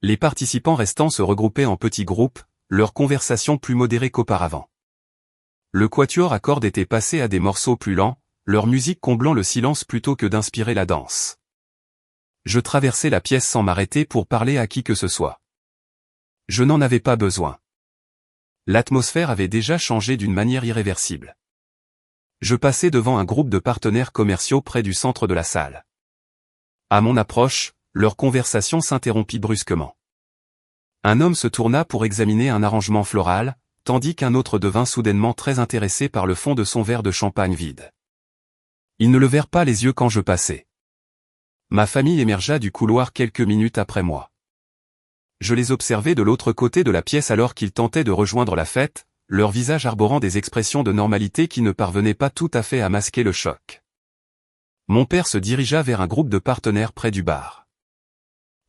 S1: Les participants restants se regroupaient en petits groupes, leur conversation plus modérée qu'auparavant. Le quatuor à cordes était passé à des morceaux plus lents, leur musique comblant le silence plutôt que d'inspirer la danse. Je traversais la pièce sans m'arrêter pour parler à qui que ce soit. Je n'en avais pas besoin. L'atmosphère avait déjà changé d'une manière irréversible. Je passais devant un groupe de partenaires commerciaux près du centre de la salle. À mon approche, leur conversation s'interrompit brusquement. Un homme se tourna pour examiner un arrangement floral, tandis qu'un autre devint soudainement très intéressé par le fond de son verre de champagne vide. Ils ne levèrent pas les yeux quand je passais. Ma famille émergea du couloir quelques minutes après moi. Je les observais de l'autre côté de la pièce alors qu'ils tentaient de rejoindre la fête, leurs visages arborant des expressions de normalité qui ne parvenaient pas tout à fait à masquer le choc. Mon père se dirigea vers un groupe de partenaires près du bar.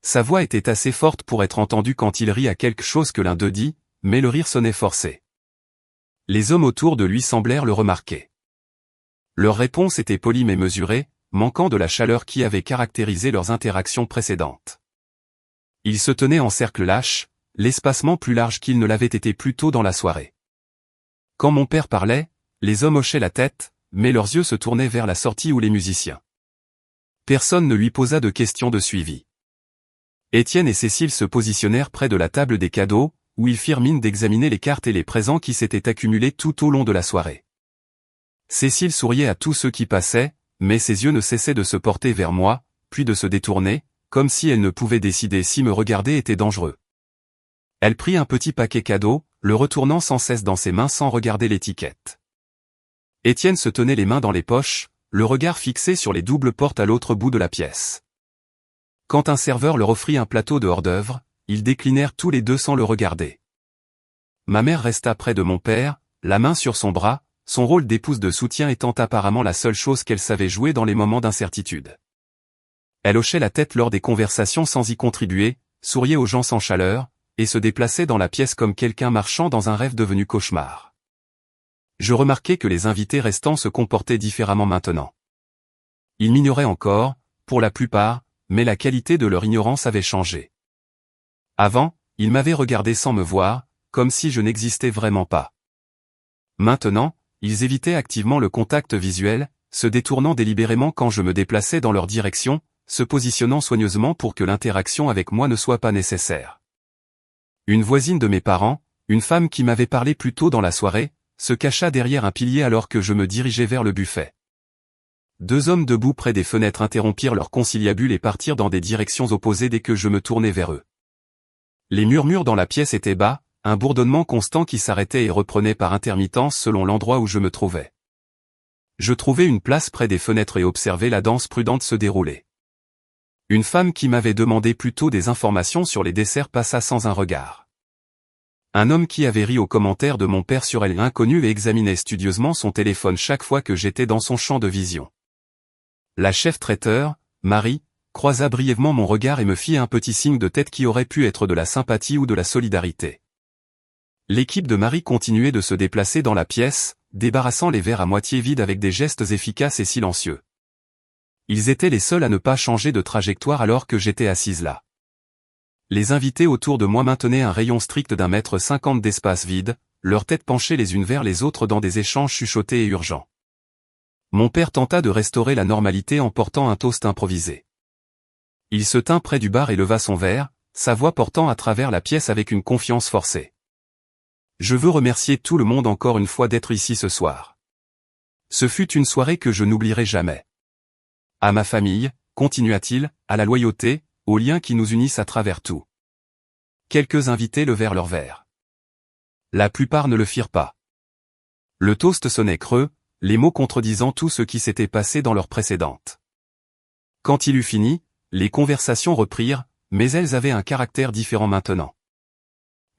S1: Sa voix était assez forte pour être entendue quand il rit à quelque chose que l'un d'eux dit, mais le rire sonnait forcé. Les hommes autour de lui semblèrent le remarquer. Leur réponse était polie mais mesurée, manquant de la chaleur qui avait caractérisé leurs interactions précédentes. Ils se tenaient en cercle lâche, l'espacement plus large qu'il ne l'avait été plus tôt dans la soirée. Quand mon père parlait, les hommes hochaient la tête, mais leurs yeux se tournaient vers la sortie ou les musiciens. Personne ne lui posa de questions de suivi. Étienne et Cécile se positionnèrent près de la table des cadeaux, où ils firent mine d'examiner les cartes et les présents qui s'étaient accumulés tout au long de la soirée. Cécile souriait à tous ceux qui passaient, mais ses yeux ne cessaient de se porter vers moi, puis de se détourner, comme si elle ne pouvait décider si me regarder était dangereux. Elle prit un petit paquet cadeau, le retournant sans cesse dans ses mains sans regarder l'étiquette. Étienne se tenait les mains dans les poches, le regard fixé sur les doubles portes à l'autre bout de la pièce. Quand un serveur leur offrit un plateau de hors-d'œuvre, ils déclinèrent tous les deux sans le regarder. Ma mère resta près de mon père, la main sur son bras, son rôle d'épouse de soutien étant apparemment la seule chose qu'elle savait jouer dans les moments d'incertitude. Elle hochait la tête lors des conversations sans y contribuer, souriait aux gens sans chaleur, et se déplaçait dans la pièce comme quelqu'un marchant dans un rêve devenu cauchemar. Je remarquai que les invités restants se comportaient différemment maintenant. Ils m'ignoraient encore, pour la plupart, mais la qualité de leur ignorance avait changé. Avant, ils m'avaient regardé sans me voir, comme si je n'existais vraiment pas. Maintenant, ils évitaient activement le contact visuel, se détournant délibérément quand je me déplaçais dans leur direction, se positionnant soigneusement pour que l'interaction avec moi ne soit pas nécessaire. Une voisine de mes parents, une femme qui m'avait parlé plus tôt dans la soirée, se cacha derrière un pilier alors que je me dirigeais vers le buffet. Deux hommes debout près des fenêtres interrompirent leur conciliabule et partirent dans des directions opposées dès que je me tournai vers eux. Les murmures dans la pièce étaient bas, un bourdonnement constant qui s'arrêtait et reprenait par intermittence selon l'endroit où je me trouvais. Je trouvai une place près des fenêtres et observai la danse prudente se dérouler. Une femme qui m'avait demandé plus tôt des informations sur les desserts passa sans un regard. Un homme qui avait ri aux commentaires de mon père sur elle inconnu et examinait studieusement son téléphone chaque fois que j'étais dans son champ de vision. La chef traiteur, Marie, croisa brièvement mon regard et me fit un petit signe de tête qui aurait pu être de la sympathie ou de la solidarité. L'équipe de Marie continuait de se déplacer dans la pièce, débarrassant les verres à moitié vides avec des gestes efficaces et silencieux. Ils étaient les seuls à ne pas changer de trajectoire alors que j'étais assise là. Les invités autour de moi maintenaient un rayon strict d'1,50 m d'espace vide, leurs têtes penchées les unes vers les autres dans des échanges chuchotés et urgents. Mon père tenta de restaurer la normalité en portant un toast improvisé. Il se tint près du bar et leva son verre, sa voix portant à travers la pièce avec une confiance forcée. Je veux remercier tout le monde encore une fois d'être ici ce soir. Ce fut une soirée que je n'oublierai jamais. À ma famille, continua-t-il, à la loyauté, aux liens qui nous unissent à travers tout. Quelques invités levèrent leur verre. La plupart ne le firent pas. Le toast sonnait creux, les mots contredisant tout ce qui s'était passé dans l'heure précédente. Quand il eut fini, les conversations reprirent, mais elles avaient un caractère différent maintenant.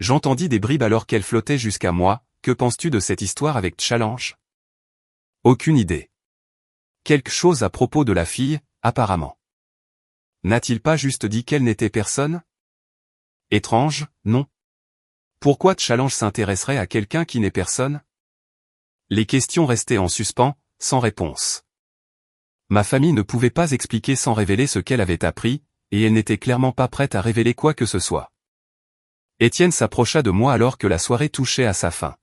S1: J'entendis des bribes alors qu'elles flottaient jusqu'à moi, que penses-tu de cette histoire avec Challenge? Aucune idée. Quelque chose à propos de la fille, apparemment. N'a-t-il pas juste dit qu'elle n'était personne? Étrange, non? Pourquoi Challenge s'intéresserait à quelqu'un qui n'est personne? Les questions restaient en suspens, sans réponse. Ma famille ne pouvait pas expliquer sans révéler ce qu'elle avait appris, et elle n'était clairement pas prête à révéler quoi que ce soit. Étienne s'approcha de moi alors que la soirée touchait à sa fin.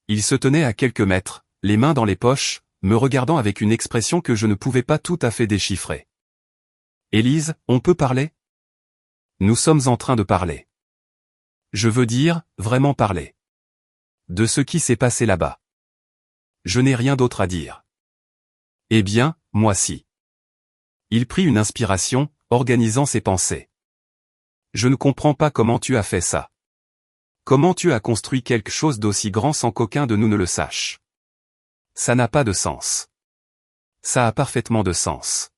S1: Il se tenait à quelques mètres, les mains dans les poches, me regardant avec une expression que je ne pouvais pas tout à fait déchiffrer. Élise, on peut parler? Nous sommes en train de parler. Je veux dire, vraiment parler. De ce qui s'est passé là-bas. Je n'ai rien d'autre à dire. Eh bien, moi si. Il prit une inspiration, organisant ses pensées. Je ne comprends pas comment tu as fait ça. Comment tu as construit quelque chose d'aussi grand sans qu'aucun de nous ne le sache. Ça n'a pas de sens. Ça a parfaitement de sens.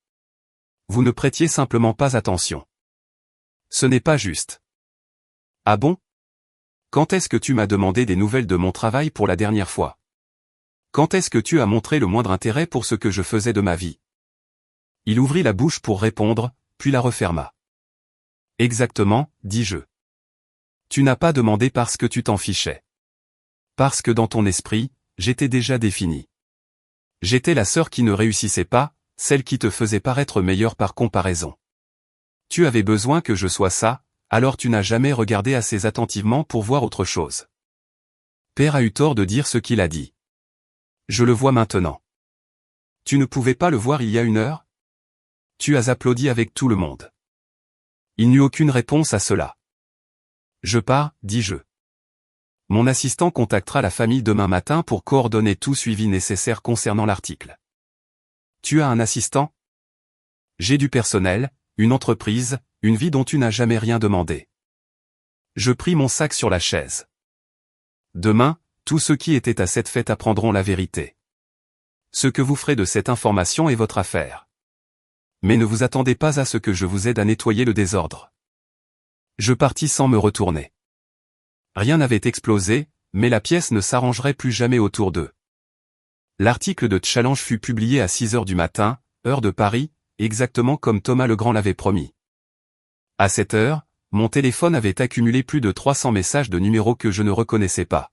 S1: Vous ne prêtiez simplement pas attention. Ce n'est pas juste. Ah bon? Quand est-ce que tu m'as demandé des nouvelles de mon travail pour la dernière fois? Quand est-ce que tu as montré le moindre intérêt pour ce que je faisais de ma vie? Il ouvrit la bouche pour répondre, puis la referma. Exactement, dis-je. Tu n'as pas demandé parce que tu t'en fichais. Parce que dans ton esprit, j'étais déjà défini. J'étais la sœur qui ne réussissait pas, celle qui te faisait paraître meilleure par comparaison. Tu avais besoin que je sois ça, alors tu n'as jamais regardé assez attentivement pour voir autre chose. Père a eu tort de dire ce qu'il a dit. Je le vois maintenant. Tu ne pouvais pas le voir il y a une heure? Tu as applaudi avec tout le monde. Il n'eut aucune réponse à cela. Je pars, dis-je. Mon assistant contactera la famille demain matin pour coordonner tout suivi nécessaire concernant l'article. Tu as un assistant? J'ai du personnel, une entreprise, une vie dont tu n'as jamais rien demandé. Je pris mon sac sur la chaise. Demain, tous ceux qui étaient à cette fête apprendront la vérité. Ce que vous ferez de cette information est votre affaire. Mais ne vous attendez pas à ce que je vous aide à nettoyer le désordre. Je partis sans me retourner. Rien n'avait explosé, mais la pièce ne s'arrangerait plus jamais autour d'eux. L'article de Challenge fut publié à 6 heures du matin, heure de Paris, exactement comme Thomas Legrand l'avait promis. À cette heure, mon téléphone avait accumulé plus de 300 messages de numéros que je ne reconnaissais pas.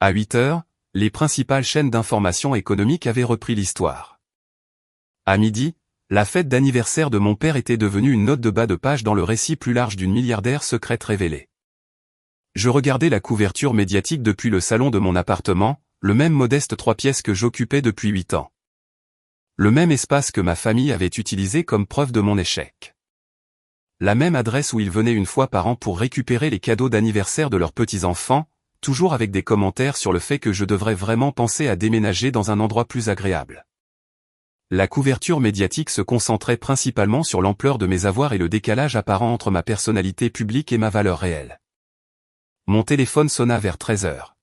S1: À 8 heures, les principales chaînes d'information économique avaient repris l'histoire. À midi, la fête d'anniversaire de mon père était devenue une note de bas de page dans le récit plus large d'une milliardaire secrète révélée. Je regardais la couverture médiatique depuis le salon de mon appartement, le même modeste 3 pièces que j'occupais depuis 8 ans. Le même espace que ma famille avait utilisé comme preuve de mon échec. La même adresse où ils venaient une fois par an pour récupérer les cadeaux d'anniversaire de leurs petits-enfants, toujours avec des commentaires sur le fait que je devrais vraiment penser à déménager dans un endroit plus agréable. La couverture médiatique se concentrait principalement sur l'ampleur de mes avoirs et le décalage apparent entre ma personnalité publique et ma valeur réelle. Mon téléphone sonna vers 13 heures.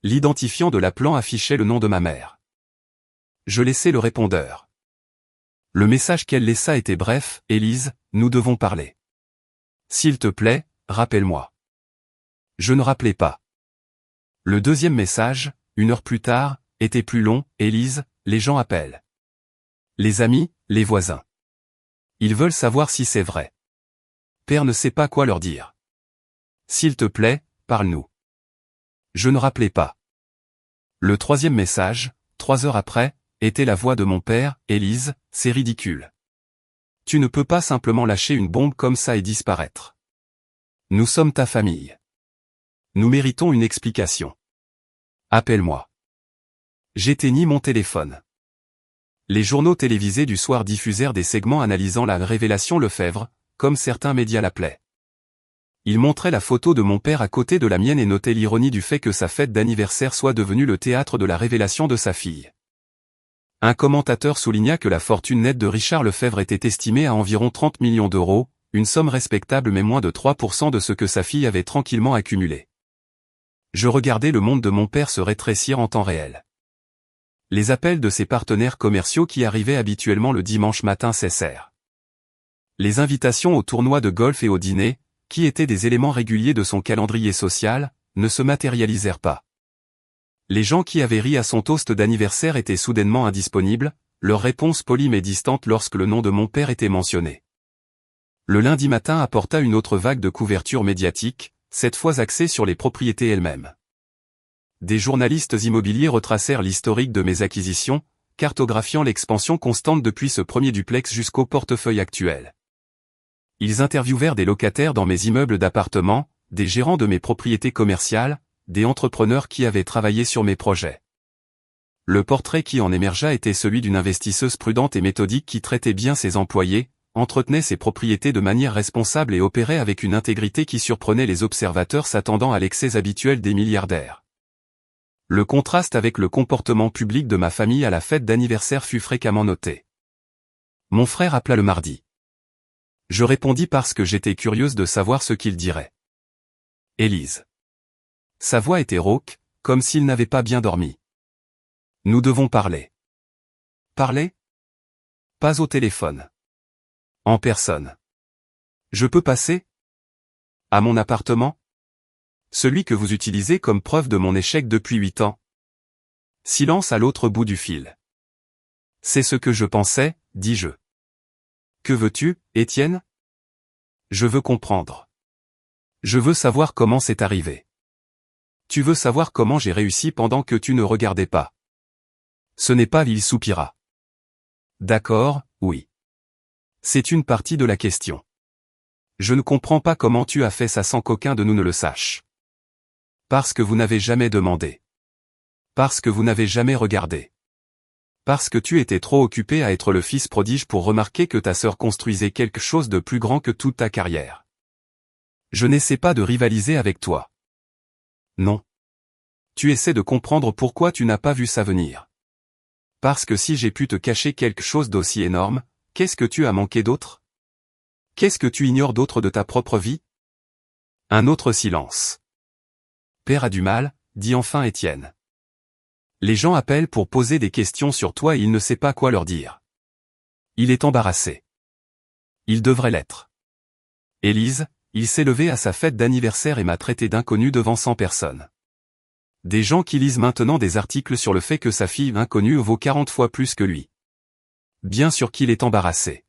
S1: L'identifiant de l'appelant affichait le nom de ma mère. Je laissai le répondeur. Le message qu'elle laissa était bref, « Élise, nous devons parler. S'il te plaît, rappelle-moi. » Je ne rappelais pas. Le deuxième message, 1 heure plus tard, était plus long, « Élise, les gens appellent. Les amis, les voisins. Ils veulent savoir si c'est vrai. Père ne sait pas quoi leur dire. S'il te plaît, parle-nous. » Je ne rappelais pas. Le troisième message, 3 heures après, était la voix de mon père, « Élise, c'est ridicule. Tu ne peux pas simplement lâcher une bombe comme ça et disparaître. Nous sommes ta famille. Nous méritons une explication. Appelle-moi. » J'éteignis mon téléphone. Les journaux télévisés du soir diffusèrent des segments analysant la révélation Lefebvre, comme certains médias l'appelaient. Ils montraient la photo de mon père à côté de la mienne et notaient l'ironie du fait que sa fête d'anniversaire soit devenue le théâtre de la révélation de sa fille. Un commentateur souligna que la fortune nette de Richard Lefebvre était estimée à environ 30 millions d'euros, une somme respectable mais moins de 3% de ce que sa fille avait tranquillement accumulé. Je regardais le monde de mon père se rétrécir en temps réel. Les appels de ses partenaires commerciaux qui arrivaient habituellement le dimanche matin cessèrent. Les invitations aux tournois de golf et au dîner, qui étaient des éléments réguliers de son calendrier social, ne se matérialisèrent pas. Les gens qui avaient ri à son toast d'anniversaire étaient soudainement indisponibles, leur réponse polie mais distante lorsque le nom de mon père était mentionné. Le lundi matin apporta une autre vague de couverture médiatique, cette fois axée sur les propriétés elles-mêmes. Des journalistes immobiliers retracèrent l'historique de mes acquisitions, cartographiant l'expansion constante depuis ce premier duplex jusqu'au portefeuille actuel. Ils interviewèrent des locataires dans mes immeubles d'appartements, des gérants de mes propriétés commerciales, des entrepreneurs qui avaient travaillé sur mes projets. Le portrait qui en émergea était celui d'une investisseuse prudente et méthodique qui traitait bien ses employés, entretenait ses propriétés de manière responsable et opérait avec une intégrité qui surprenait les observateurs s'attendant à l'excès habituel des milliardaires. Le contraste avec le comportement public de ma famille à la fête d'anniversaire fut fréquemment noté. Mon frère appela le mardi. Je répondis parce que j'étais curieuse de savoir ce qu'il dirait. Élise. Sa voix était rauque, comme s'il n'avait pas bien dormi. Nous devons parler. Parler? Pas au téléphone. En personne. Je peux passer? À mon appartement? Celui que vous utilisez comme preuve de mon échec depuis 8 ans. Silence à l'autre bout du fil. C'est ce que je pensais, dis-je. Que veux-tu, Étienne? Je veux comprendre. Je veux savoir comment c'est arrivé. Tu veux savoir comment j'ai réussi pendant que tu ne regardais pas. Ce n'est pas, il soupira. D'accord, oui. C'est une partie de la question. Je ne comprends pas comment tu as fait ça sans qu'aucun de nous ne le sache. Parce que vous n'avez jamais demandé. Parce que vous n'avez jamais regardé. Parce que tu étais trop occupé à être le fils prodige pour remarquer que ta sœur construisait quelque chose de plus grand que toute ta carrière. Je n'essaie pas de rivaliser avec toi. Non. Tu essaies de comprendre pourquoi tu n'as pas vu ça venir. Parce que si j'ai pu te cacher quelque chose d'aussi énorme, qu'est-ce que tu as manqué d'autre? Qu'est-ce que tu ignores d'autre de ta propre vie? Un autre silence. Père a du mal, dit enfin Étienne. Les gens appellent pour poser des questions sur toi et il ne sait pas quoi leur dire. Il est embarrassé. Il devrait l'être. Élise, il s'est levé à sa fête d'anniversaire et m'a traité d'inconnu devant 100 personnes. Des gens qui lisent maintenant des articles sur le fait que sa fille inconnue vaut 40 fois plus que lui. Bien sûr qu'il est embarrassé.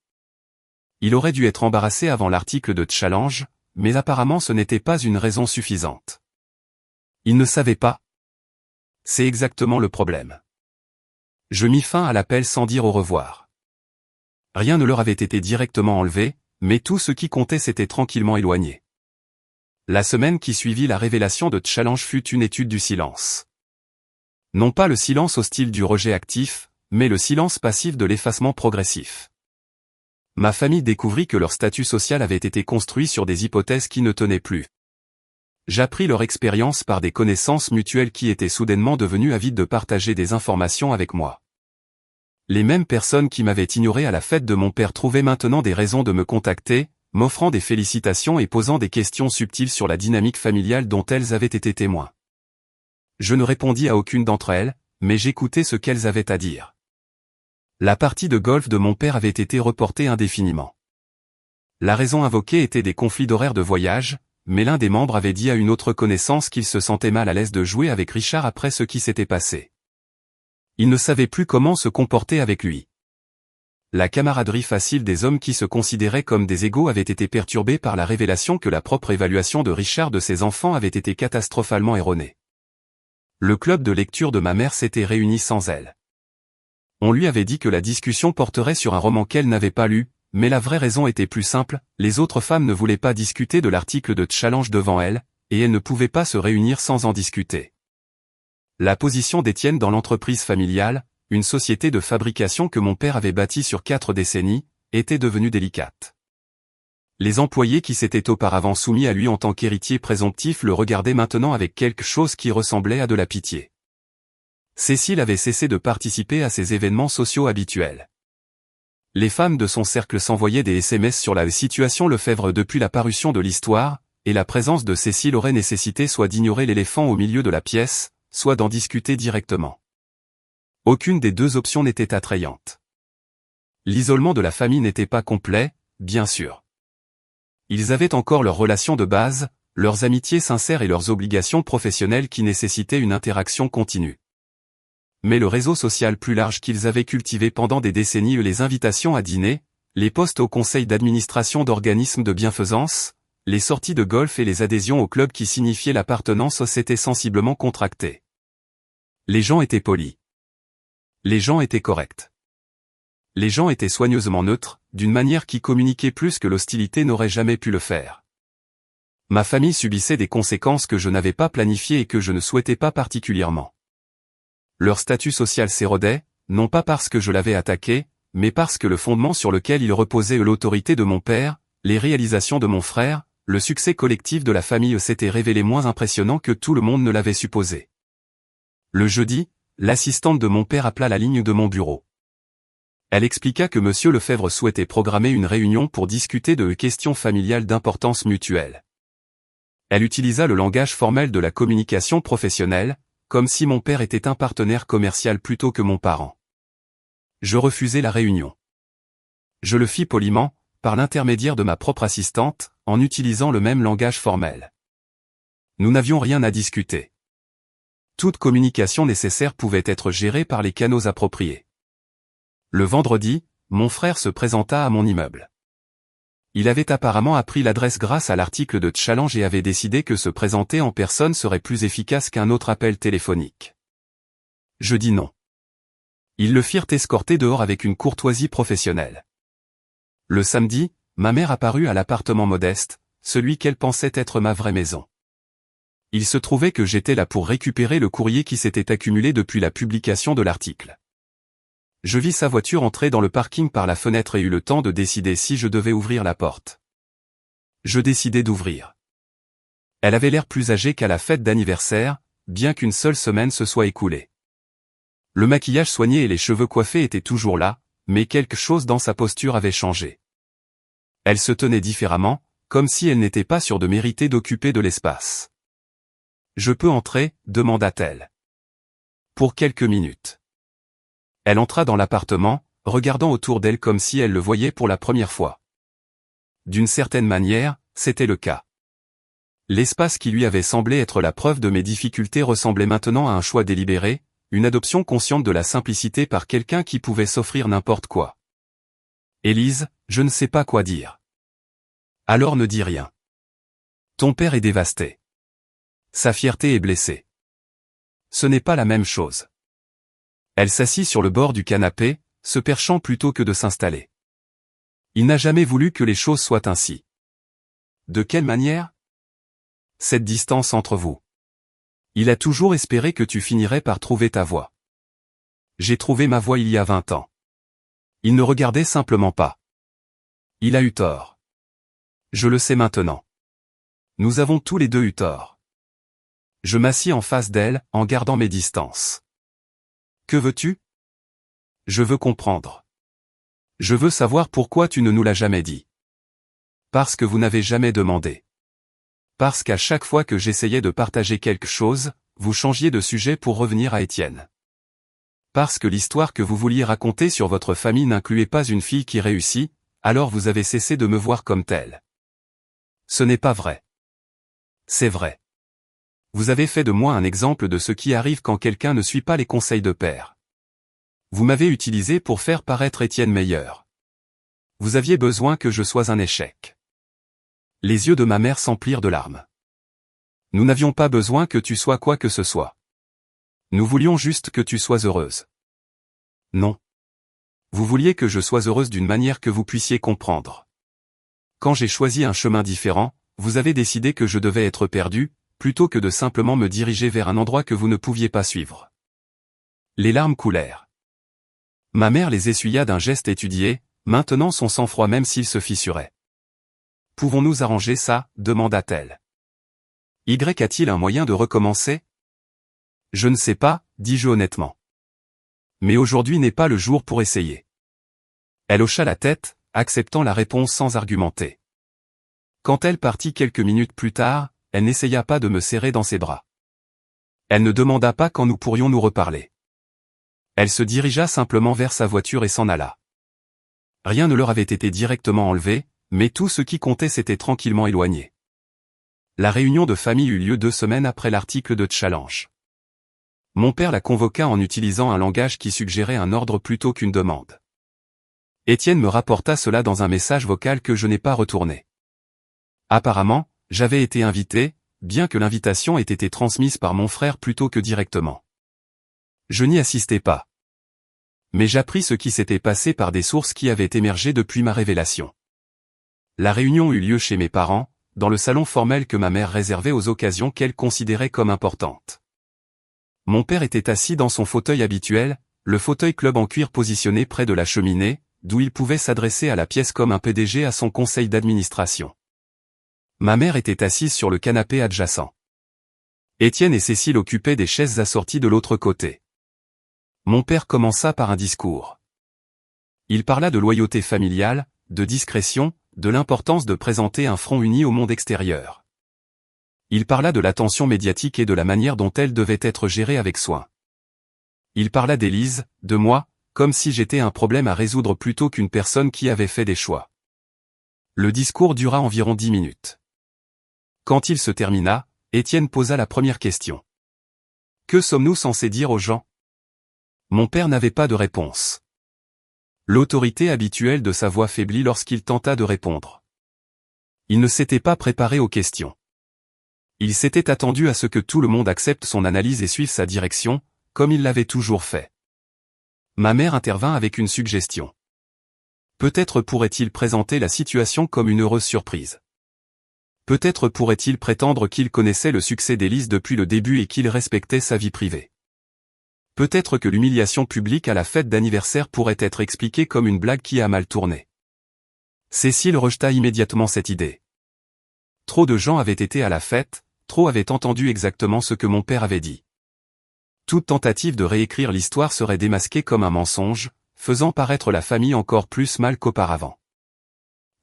S1: Il aurait dû être embarrassé avant l'article de Challenge, mais apparemment ce n'était pas une raison suffisante. Il ne savait pas. C'est exactement le problème. Je mis fin à l'appel sans dire au revoir. Rien ne leur avait été directement enlevé, mais tout ce qui comptait s'était tranquillement éloigné. La semaine qui suivit la révélation de Challenge fut une étude du silence. Non pas le silence hostile du rejet actif, mais le silence passif de l'effacement progressif. Ma famille découvrit que leur statut social avait été construit sur des hypothèses qui ne tenaient plus. J'appris leur expérience par des connaissances mutuelles qui étaient soudainement devenues avides de partager des informations avec moi. Les mêmes personnes qui m'avaient ignoré à la fête de mon père trouvaient maintenant des raisons de me contacter, m'offrant des félicitations et posant des questions subtiles sur la dynamique familiale dont elles avaient été témoins. Je ne répondis à aucune d'entre elles, mais j'écoutais ce qu'elles avaient à dire. La partie de golf de mon père avait été reportée indéfiniment. La raison invoquée était des conflits d'horaires de voyage, mais l'un des membres avait dit à une autre connaissance qu'il se sentait mal à l'aise de jouer avec Richard après ce qui s'était passé. Il ne savait plus comment se comporter avec lui. La camaraderie facile des hommes qui se considéraient comme des égaux avait été perturbée par la révélation que la propre évaluation de Richard de ses enfants avait été catastrophalement erronée. Le club de lecture de ma mère s'était réuni sans elle. On lui avait dit que la discussion porterait sur un roman qu'elle n'avait pas lu, mais la vraie raison était plus simple, les autres femmes ne voulaient pas discuter de l'article de Challenge devant elle, et elles ne pouvaient pas se réunir sans en discuter. La position d'Étienne dans l'entreprise familiale, une société de fabrication que mon père avait bâtie sur 4 décennies, était devenue délicate. Les employés qui s'étaient auparavant soumis à lui en tant qu'héritier présomptif le regardaient maintenant avec quelque chose qui ressemblait à de la pitié. Cécile avait cessé de participer à ces événements sociaux habituels. Les femmes de son cercle s'envoyaient des SMS sur la situation Lefebvre depuis la parution de l'histoire, et la présence de Cécile aurait nécessité soit d'ignorer l'éléphant au milieu de la pièce, soit d'en discuter directement. Aucune des deux options n'était attrayante. L'isolement de la famille n'était pas complet, bien sûr. Ils avaient encore leur relation de base, leurs amitiés sincères et leurs obligations professionnelles qui nécessitaient une interaction continue. Mais le réseau social plus large qu'ils avaient cultivé pendant des décennies, les invitations à dîner, les postes au conseil d'administration d'organismes de bienfaisance, les sorties de golf et les adhésions au club qui signifiaient l'appartenance s'étaient sensiblement contractées. Les gens étaient polis. Les gens étaient corrects. Les gens étaient soigneusement neutres, d'une manière qui communiquait plus que l'hostilité n'aurait jamais pu le faire. Ma famille subissait des conséquences que je n'avais pas planifiées et que je ne souhaitais pas particulièrement. Leur statut social s'érodait, non pas parce que je l'avais attaqué, mais parce que le fondement sur lequel il reposait l'autorité de mon père, les réalisations de mon frère, le succès collectif de la famille s'était révélé moins impressionnant que tout le monde ne l'avait supposé. Le jeudi, l'assistante de mon père appela la ligne de mon bureau. Elle expliqua que M. Lefebvre souhaitait programmer une réunion pour discuter de questions familiales d'importance mutuelle. Elle utilisa le langage formel de la communication professionnelle, comme si mon père était un partenaire commercial plutôt que mon parent. Je refusai la réunion. Je le fis poliment, par l'intermédiaire de ma propre assistante, en utilisant le même langage formel. Nous n'avions rien à discuter. Toute communication nécessaire pouvait être gérée par les canaux appropriés. Le vendredi, mon frère se présenta à mon immeuble. Il avait apparemment appris l'adresse grâce à l'article de Challenge et avait décidé que se présenter en personne serait plus efficace qu'un autre appel téléphonique. Je dis non. Ils le firent escorter dehors avec une courtoisie professionnelle. Le samedi, ma mère apparut à l'appartement modeste, celui qu'elle pensait être ma vraie maison. Il se trouvait que j'étais là pour récupérer le courrier qui s'était accumulé depuis la publication de l'article. Je vis sa voiture entrer dans le parking par la fenêtre et eus le temps de décider si je devais ouvrir la porte. Je décidai d'ouvrir. Elle avait l'air plus âgée qu'à la fête d'anniversaire, bien qu'une seule semaine se soit écoulée. Le maquillage soigné et les cheveux coiffés étaient toujours là, mais quelque chose dans sa posture avait changé. Elle se tenait différemment, comme si elle n'était pas sûre de mériter d'occuper de l'espace. « Je peux entrer ?» demanda-t-elle. « Pour quelques minutes. » Elle entra dans l'appartement, regardant autour d'elle comme si elle le voyait pour la première fois. D'une certaine manière, c'était le cas. L'espace qui lui avait semblé être la preuve de mes difficultés ressemblait maintenant à un choix délibéré, une adoption consciente de la simplicité par quelqu'un qui pouvait s'offrir n'importe quoi. « Élise, je ne sais pas quoi dire. » « Alors ne dis rien. Ton père est dévasté. Sa fierté est blessée. Ce n'est pas la même chose. » Elle s'assit sur le bord du canapé, se perchant plutôt que de s'installer. Il n'a jamais voulu que les choses soient ainsi. De quelle manière? Cette distance entre vous. Il a toujours espéré que tu finirais par trouver ta voie. J'ai trouvé ma voie il y a 20 ans. Il ne regardait simplement pas. Il a eu tort. Je le sais maintenant. Nous avons tous les deux eu tort. Je m'assis en face d'elle, en gardant mes distances. Que veux-tu? Je veux comprendre. Je veux savoir pourquoi tu ne nous l'as jamais dit. Parce que vous n'avez jamais demandé. Parce qu'à chaque fois que j'essayais de partager quelque chose, vous changiez de sujet pour revenir à Étienne. Parce que l'histoire que vous vouliez raconter sur votre famille n'incluait pas une fille qui réussit, alors vous avez cessé de me voir comme telle. Ce n'est pas vrai. C'est vrai. Vous avez fait de moi un exemple de ce qui arrive quand quelqu'un ne suit pas les conseils de père. Vous m'avez utilisé pour faire paraître Étienne meilleur. Vous aviez besoin que je sois un échec. Les yeux de ma mère s'emplirent de larmes. Nous n'avions pas besoin que tu sois quoi que ce soit. Nous voulions juste que tu sois heureuse. Non. Vous vouliez que je sois heureuse d'une manière que vous puissiez comprendre. Quand j'ai choisi un chemin différent, vous avez décidé que je devais être perdu, plutôt que de simplement me diriger vers un endroit que vous ne pouviez pas suivre. Les larmes coulèrent. Ma mère les essuya d'un geste étudié, maintenant son sang-froid même s'il se fissurait. « Pouvons-nous arranger ça ?» demanda-t-elle. « Y a-t-il un moyen de recommencer ?» Je ne sais pas, dis-je honnêtement. Mais aujourd'hui n'est pas le jour pour essayer. Elle hocha la tête, acceptant la réponse sans argumenter. Quand elle partit quelques minutes plus tard, elle n'essaya pas de me serrer dans ses bras. Elle ne demanda pas quand nous pourrions nous reparler. Elle se dirigea simplement vers sa voiture et s'en alla. Rien ne leur avait été directement enlevé, mais tout ce qui comptait s'était tranquillement éloigné. La réunion de famille eut lieu 2 semaines après l'article de Challenge. Mon père la convoqua en utilisant un langage qui suggérait un ordre plutôt qu'une demande. Étienne me rapporta cela dans un message vocal que je n'ai pas retourné. Apparemment, j'avais été invité, bien que l'invitation ait été transmise par mon frère plutôt que directement. Je n'y assistais pas. Mais j'appris ce qui s'était passé par des sources qui avaient émergé depuis ma révélation. La réunion eut lieu chez mes parents, dans le salon formel que ma mère réservait aux occasions qu'elle considérait comme importantes. Mon père était assis dans son fauteuil habituel, le fauteuil club en cuir positionné près de la cheminée, d'où il pouvait s'adresser à la pièce comme un PDG à son conseil d'administration. Ma mère était assise sur le canapé adjacent. Étienne et Cécile occupaient des chaises assorties de l'autre côté. Mon père commença par un discours. Il parla de loyauté familiale, de discrétion, de l'importance de présenter un front uni au monde extérieur. Il parla de l'attention médiatique et de la manière dont elle devait être gérée avec soin. Il parla d'Élise, de moi, comme si j'étais un problème à résoudre plutôt qu'une personne qui avait fait des choix. Le discours dura environ 10 minutes. Quand il se termina, Étienne posa la première question. Que sommes-nous censés dire aux gens? Mon père n'avait pas de réponse. L'autorité habituelle de sa voix faiblit lorsqu'il tenta de répondre. Il ne s'était pas préparé aux questions. Il s'était attendu à ce que tout le monde accepte son analyse et suive sa direction, comme il l'avait toujours fait. Ma mère intervint avec une suggestion. Peut-être pourrait-il présenter la situation comme une heureuse surprise. Peut-être pourrait-il prétendre qu'il connaissait le succès d'Élise depuis le début et qu'il respectait sa vie privée. Peut-être que l'humiliation publique à la fête d'anniversaire pourrait être expliquée comme une blague qui a mal tourné. Cécile rejeta immédiatement cette idée. Trop de gens avaient été à la fête, trop avaient entendu exactement ce que mon père avait dit. Toute tentative de réécrire l'histoire serait démasquée comme un mensonge, faisant paraître la famille encore plus mal qu'auparavant.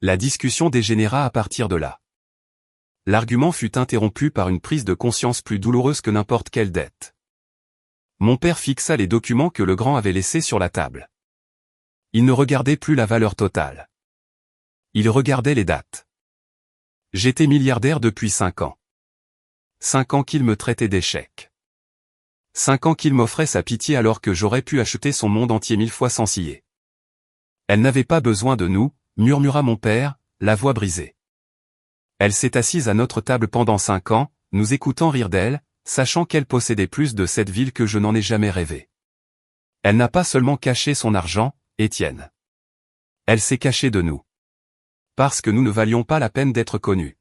S1: La discussion dégénéra à partir de là. L'argument fut interrompu par une prise de conscience plus douloureuse que n'importe quelle dette. Mon père fixa les documents que le grand avait laissés sur la table. Il ne regardait plus la valeur totale. Il regardait les dates. J'étais milliardaire depuis 5 ans. 5 ans qu'il me traitait d'échec. 5 ans qu'il m'offrait sa pitié alors que j'aurais pu acheter son monde entier 1000 fois sans scier. Elle n'avait pas besoin de nous, murmura mon père, la voix brisée. Elle s'est assise à notre table pendant 5 ans, nous écoutant rire d'elle, sachant qu'elle possédait plus de cette ville que je n'en ai jamais rêvé. Elle n'a pas seulement caché son argent, Étienne. Elle s'est cachée de nous. Parce que nous ne valions pas la peine d'être connus.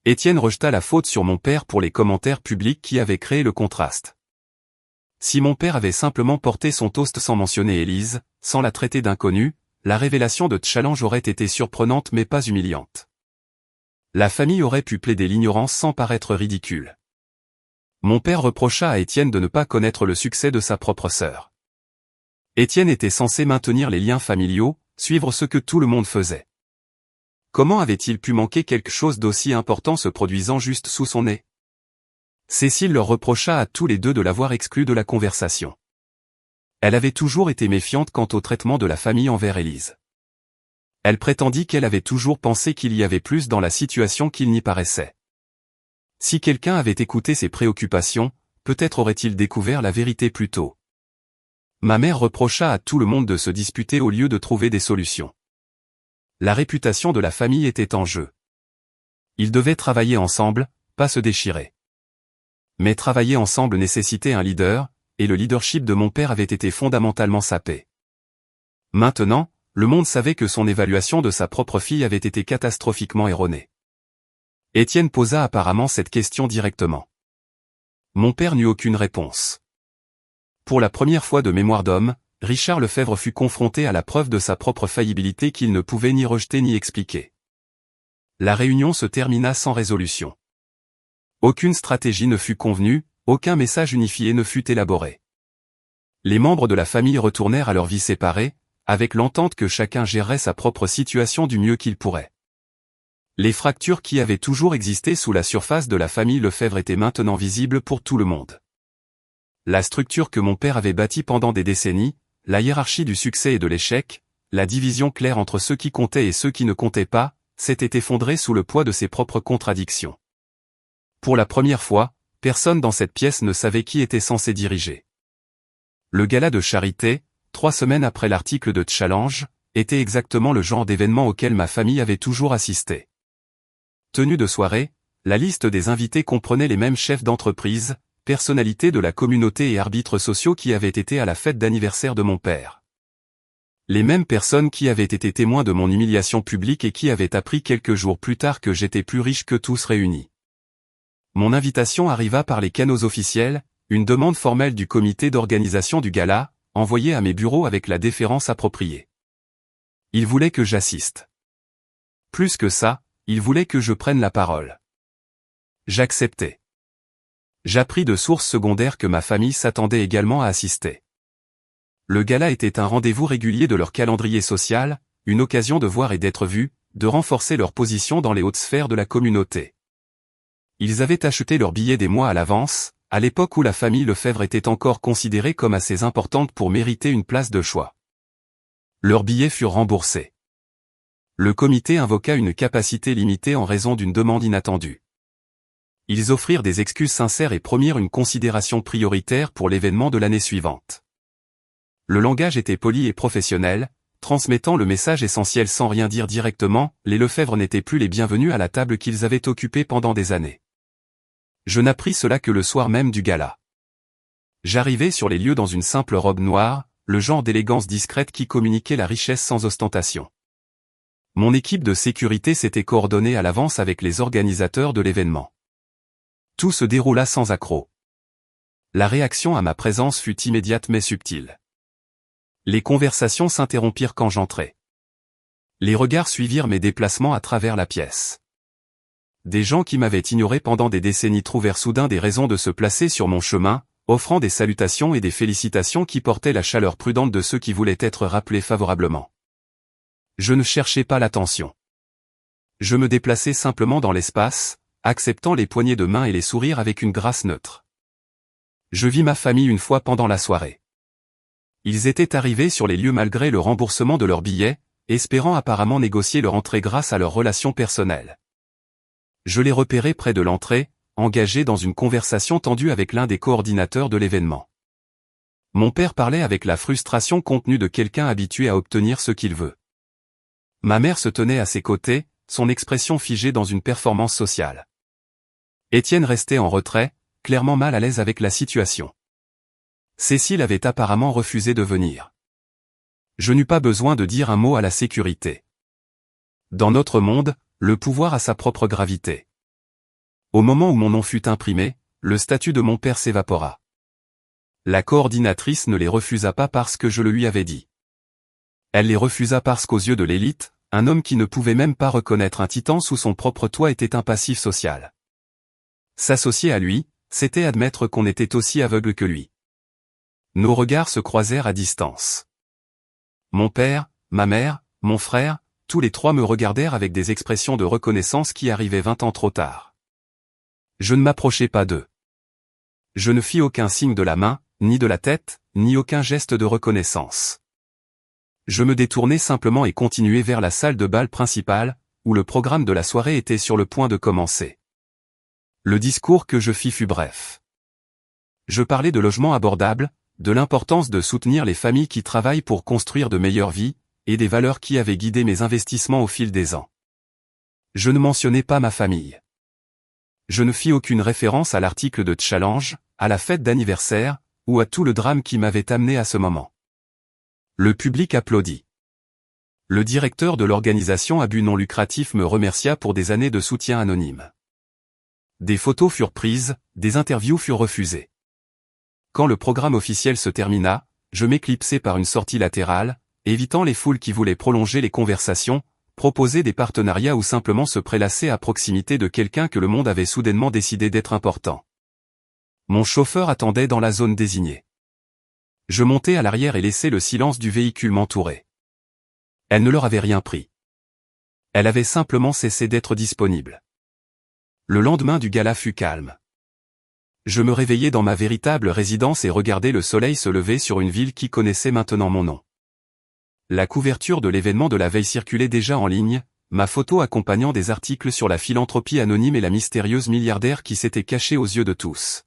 S1: Étienne rejeta la faute sur mon père pour les commentaires publics qui avaient créé le contraste. Si mon père avait simplement porté son toast sans mentionner Élise, sans la traiter d'inconnue, la révélation de Challenge aurait été surprenante mais pas humiliante. La famille aurait pu plaider l'ignorance sans paraître ridicule. Mon père reprocha à Étienne de ne pas connaître le succès de sa propre sœur. Étienne était censé maintenir les liens familiaux, suivre ce que tout le monde faisait. Comment avait-il pu manquer quelque chose d'aussi important se produisant juste sous son nez? Cécile leur reprocha à tous les deux de l'avoir exclu de la conversation. Elle avait toujours été méfiante quant au traitement de la famille envers Élise. Elle prétendit qu'elle avait toujours pensé qu'il y avait plus dans la situation qu'il n'y paraissait. Si quelqu'un avait écouté ses préoccupations, peut-être aurait-il découvert la vérité plus tôt. Ma mère reprocha à tout le monde de se disputer au lieu de trouver des solutions. La réputation de la famille était en jeu. Ils devaient travailler ensemble, pas se déchirer. Mais travailler ensemble nécessitait un leader, et le leadership de mon père avait été fondamentalement sapé. Maintenant, le monde savait que son évaluation de sa propre fille avait été catastrophiquement erronée. Étienne posa apparemment cette question directement. Mon père n'eut aucune réponse. Pour la première fois de mémoire d'homme, Richard Lefebvre fut confronté à la preuve de sa propre faillibilité qu'il ne pouvait ni rejeter ni expliquer. La réunion se termina sans résolution. Aucune stratégie ne fut convenue, aucun message unifié ne fut élaboré. Les membres de la famille retournèrent à leur vie séparée, avec l'entente que chacun gérerait sa propre situation du mieux qu'il pourrait. Les fractures qui avaient toujours existé sous la surface de la famille Lefebvre étaient maintenant visibles pour tout le monde. La structure que mon père avait bâtie pendant des décennies, la hiérarchie du succès et de l'échec, la division claire entre ceux qui comptaient et ceux qui ne comptaient pas, s'était effondrée sous le poids de ses propres contradictions. Pour la première fois, personne dans cette pièce ne savait qui était censé diriger. Le gala de charité, 3 semaines après l'article de Challenge, était exactement le genre d'événement auquel ma famille avait toujours assisté. Tenue de soirée, la liste des invités comprenait les mêmes chefs d'entreprise, personnalités de la communauté et arbitres sociaux qui avaient été à la fête d'anniversaire de mon père. Les mêmes personnes qui avaient été témoins de mon humiliation publique et qui avaient appris quelques jours plus tard que j'étais plus riche que tous réunis. Mon invitation arriva par les canaux officiels, une demande formelle du comité d'organisation du gala, envoyée à mes bureaux avec la déférence appropriée. Ils voulaient que j'assiste. Plus que ça, ils voulaient que je prenne la parole. J'acceptais. J'appris de sources secondaires que ma famille s'attendait également à assister. Le gala était un rendez-vous régulier de leur calendrier social, une occasion de voir et d'être vus, de renforcer leur position dans les hautes sphères de la communauté. Ils avaient acheté leurs billets des mois à l'avance, à l'époque où la famille Lefebvre était encore considérée comme assez importante pour mériter une place de choix. Leurs billets furent remboursés. Le comité invoqua une capacité limitée en raison d'une demande inattendue. Ils offrirent des excuses sincères et promirent une considération prioritaire pour l'événement de l'année suivante. Le langage était poli et professionnel, transmettant le message essentiel sans rien dire directement, les Lefebvre n'étaient plus les bienvenus à la table qu'ils avaient occupée pendant des années. Je n'appris cela que le soir même du gala. J'arrivai sur les lieux dans une simple robe noire, le genre d'élégance discrète qui communiquait la richesse sans ostentation. Mon équipe de sécurité s'était coordonnée à l'avance avec les organisateurs de l'événement. Tout se déroula sans accroc. La réaction à ma présence fut immédiate mais subtile. Les conversations s'interrompirent quand j'entrai. Les regards suivirent mes déplacements à travers la pièce. Des gens qui m'avaient ignoré pendant des décennies trouvèrent soudain des raisons de se placer sur mon chemin, offrant des salutations et des félicitations qui portaient la chaleur prudente de ceux qui voulaient être rappelés favorablement. Je ne cherchais pas l'attention. Je me déplaçais simplement dans l'espace, acceptant les poignées de main et les sourires avec une grâce neutre. Je vis ma famille une fois pendant la soirée. Ils étaient arrivés sur les lieux malgré le remboursement de leurs billets, espérant apparemment négocier leur entrée grâce à leurs relations personnelles. Je les repérai près de l'entrée, engagés dans une conversation tendue avec l'un des coordinateurs de l'événement. Mon père parlait avec la frustration contenue de quelqu'un habitué à obtenir ce qu'il veut. Ma mère se tenait à ses côtés, son expression figée dans une performance sociale. Étienne restait en retrait, clairement mal à l'aise avec la situation. Cécile avait apparemment refusé de venir. Je n'eus pas besoin de dire un mot à la sécurité. Dans notre monde, le pouvoir a sa propre gravité. Au moment où mon nom fut imprimé, le statut de mon père s'évapora. La coordinatrice ne les refusa pas parce que je le lui avais dit. Elle les refusa parce qu'aux yeux de l'élite, un homme qui ne pouvait même pas reconnaître un titan sous son propre toit était un passif social. S'associer à lui, c'était admettre qu'on était aussi aveugle que lui. Nos regards se croisèrent à distance. Mon père, ma mère, mon frère, tous les trois me regardèrent avec des expressions de reconnaissance qui arrivaient 20 ans trop tard. Je ne m'approchai pas d'eux. Je ne fis aucun signe de la main, ni de la tête, ni aucun geste de reconnaissance. Je me détournai simplement et continuai vers la salle de bal principale, où le programme de la soirée était sur le point de commencer. Le discours que je fis fut bref. Je parlais de logements abordables, de l'importance de soutenir les familles qui travaillent pour construire de meilleures vies, et des valeurs qui avaient guidé mes investissements au fil des ans. Je ne mentionnais pas ma famille. Je ne fis aucune référence à l'article de Challenge, à la fête d'anniversaire, ou à tout le drame qui m'avait amené à ce moment. Le public applaudit. Le directeur de l'organisation à but non lucratif me remercia pour des années de soutien anonyme. Des photos furent prises, des interviews furent refusées. Quand le programme officiel se termina, je m'éclipsai par une sortie latérale, évitant les foules qui voulaient prolonger les conversations, proposer des partenariats ou simplement se prélasser à proximité de quelqu'un que le monde avait soudainement décidé d'être important. Mon chauffeur attendait dans la zone désignée. Je montai à l'arrière et laissai le silence du véhicule m'entourer. Elle ne leur avait rien pris. Elle avait simplement cessé d'être disponible. Le lendemain du gala fut calme. Je me réveillai dans ma véritable résidence et regardai le soleil se lever sur une ville qui connaissait maintenant mon nom. La couverture de l'événement de la veille circulait déjà en ligne, ma photo accompagnant des articles sur la philanthropie anonyme et la mystérieuse milliardaire qui s'était cachée aux yeux de tous.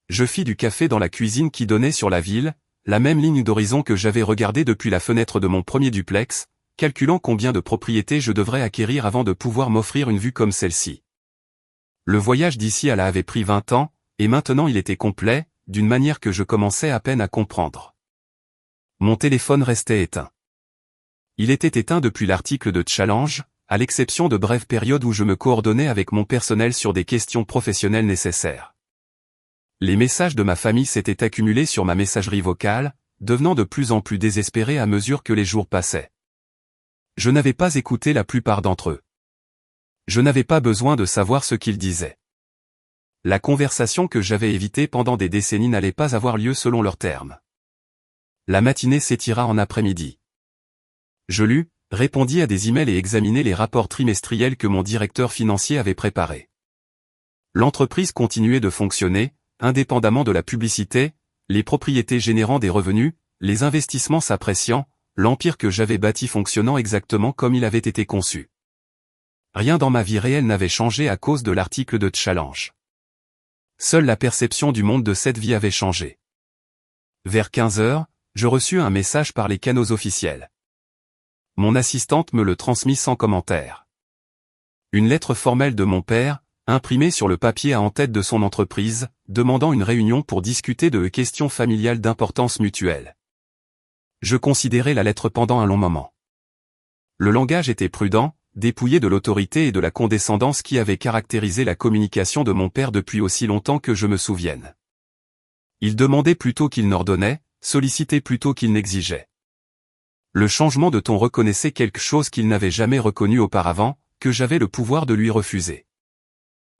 S1: Je fis du café dans la cuisine qui donnait sur la ville, la même ligne d'horizon que j'avais regardée depuis la fenêtre de mon premier duplex, calculant combien de propriétés je devrais acquérir avant de pouvoir m'offrir une vue comme celle-ci. Le voyage d'ici à là avait pris 20 ans, et maintenant il était complet, d'une manière que je commençais à peine à comprendre. Mon téléphone restait éteint. Il était éteint depuis l'article de Challenge, à l'exception de brèves périodes où je me coordonnais avec mon personnel sur des questions professionnelles nécessaires. Les messages de ma famille s'étaient accumulés sur ma messagerie vocale, devenant de plus en plus désespérés à mesure que les jours passaient. Je n'avais pas écouté la plupart d'entre eux. Je n'avais pas besoin de savoir ce qu'ils disaient. La conversation que j'avais évitée pendant des décennies n'allait pas avoir lieu selon leurs termes. La matinée s'étira en après-midi. Je lus, répondis à des emails et examinai les rapports trimestriels que mon directeur financier avait préparés. L'entreprise continuait de fonctionner, indépendamment de la publicité, les propriétés générant des revenus, les investissements s'appréciant, l'empire que j'avais bâti fonctionnant exactement comme il avait été conçu. Rien dans ma vie réelle n'avait changé à cause de l'article de Challenge. Seule la perception du monde de cette vie avait changé. Vers 15 heures, je reçus un message par les canaux officiels. Mon assistante me le transmit sans commentaire. Une lettre formelle de mon père, imprimée sur le papier à en-tête de son entreprise, demandant une réunion pour discuter de questions familiales d'importance mutuelle. Je considérai la lettre pendant un long moment. Le langage était prudent, dépouillé de l'autorité et de la condescendance qui avaient caractérisé la communication de mon père depuis aussi longtemps que je me souvienne. Il demandait plutôt qu'il n'ordonnait, sollicitait plutôt qu'il n'exigeait. Le changement de ton reconnaissait quelque chose qu'il n'avait jamais reconnu auparavant, que j'avais le pouvoir de lui refuser.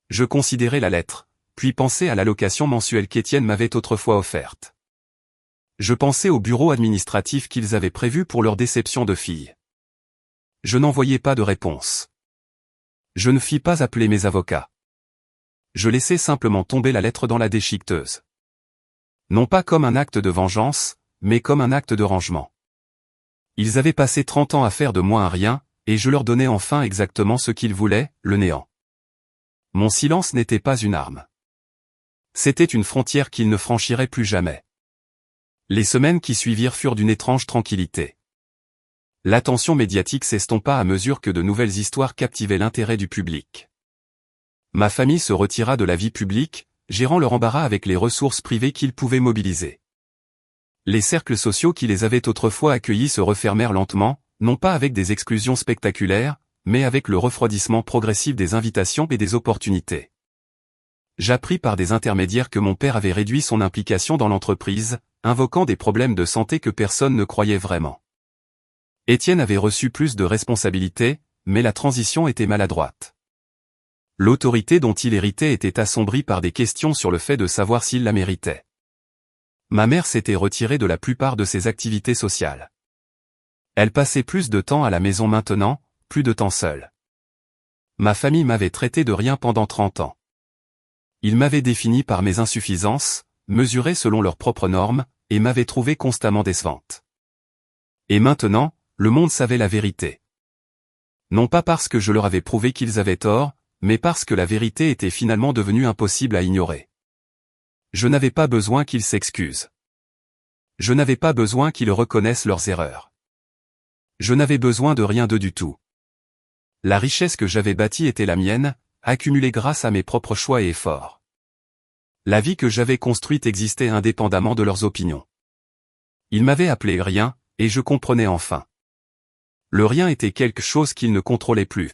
S1: Je considérai la lettre, puis pensai à l'allocation mensuelle qu'Étienne m'avait autrefois offerte. Je pensai au bureau administratif qu'ils avaient prévu pour leur déception de fille. Je n'en voyais pas de réponse. Je ne fis pas appeler mes avocats. Je laissai simplement tomber la lettre dans la déchiqueteuse. Non pas comme un acte de vengeance, mais comme un acte de rangement. Ils avaient passé 30 ans à faire de moi un rien, et je leur donnais enfin exactement ce qu'ils voulaient, le néant. Mon silence n'était pas une arme. C'était une frontière qu'ils ne franchiraient plus jamais. Les semaines qui suivirent furent d'une étrange tranquillité. L'attention médiatique s'estompa à mesure que de nouvelles histoires captivaient l'intérêt du public. Ma famille se retira de la vie publique, gérant leur embarras avec les ressources privées qu'ils pouvaient mobiliser. Les cercles sociaux qui les avaient autrefois accueillis se refermèrent lentement, non pas avec des exclusions spectaculaires, mais avec le refroidissement progressif des invitations et des opportunités. J'appris par des intermédiaires que mon père avait réduit son implication dans l'entreprise, invoquant des problèmes de santé que personne ne croyait vraiment. Étienne avait reçu plus de responsabilités, mais la transition était maladroite. L'autorité dont il héritait était assombrie par des questions sur le fait de savoir s'il la méritait. Ma mère s'était retirée de la plupart de ses activités sociales. Elle passait plus de temps à la maison maintenant, plus de temps seule. Ma famille m'avait traité de rien pendant 30 ans. Ils m'avaient défini par mes insuffisances, mesurées selon leurs propres normes, et m'avaient trouvé constamment décevante. Et maintenant, le monde savait la vérité. Non pas parce que je leur avais prouvé qu'ils avaient tort, mais parce que la vérité était finalement devenue impossible à ignorer. Je n'avais pas besoin qu'ils s'excusent. Je n'avais pas besoin qu'ils reconnaissent leurs erreurs. Je n'avais besoin de rien d'eux du tout. La richesse que j'avais bâtie était la mienne, accumulée grâce à mes propres choix et efforts. La vie que j'avais construite existait indépendamment de leurs opinions. Ils m'avaient appelé rien, et je comprenais enfin. Le rien était quelque chose qu'ils ne contrôlaient plus.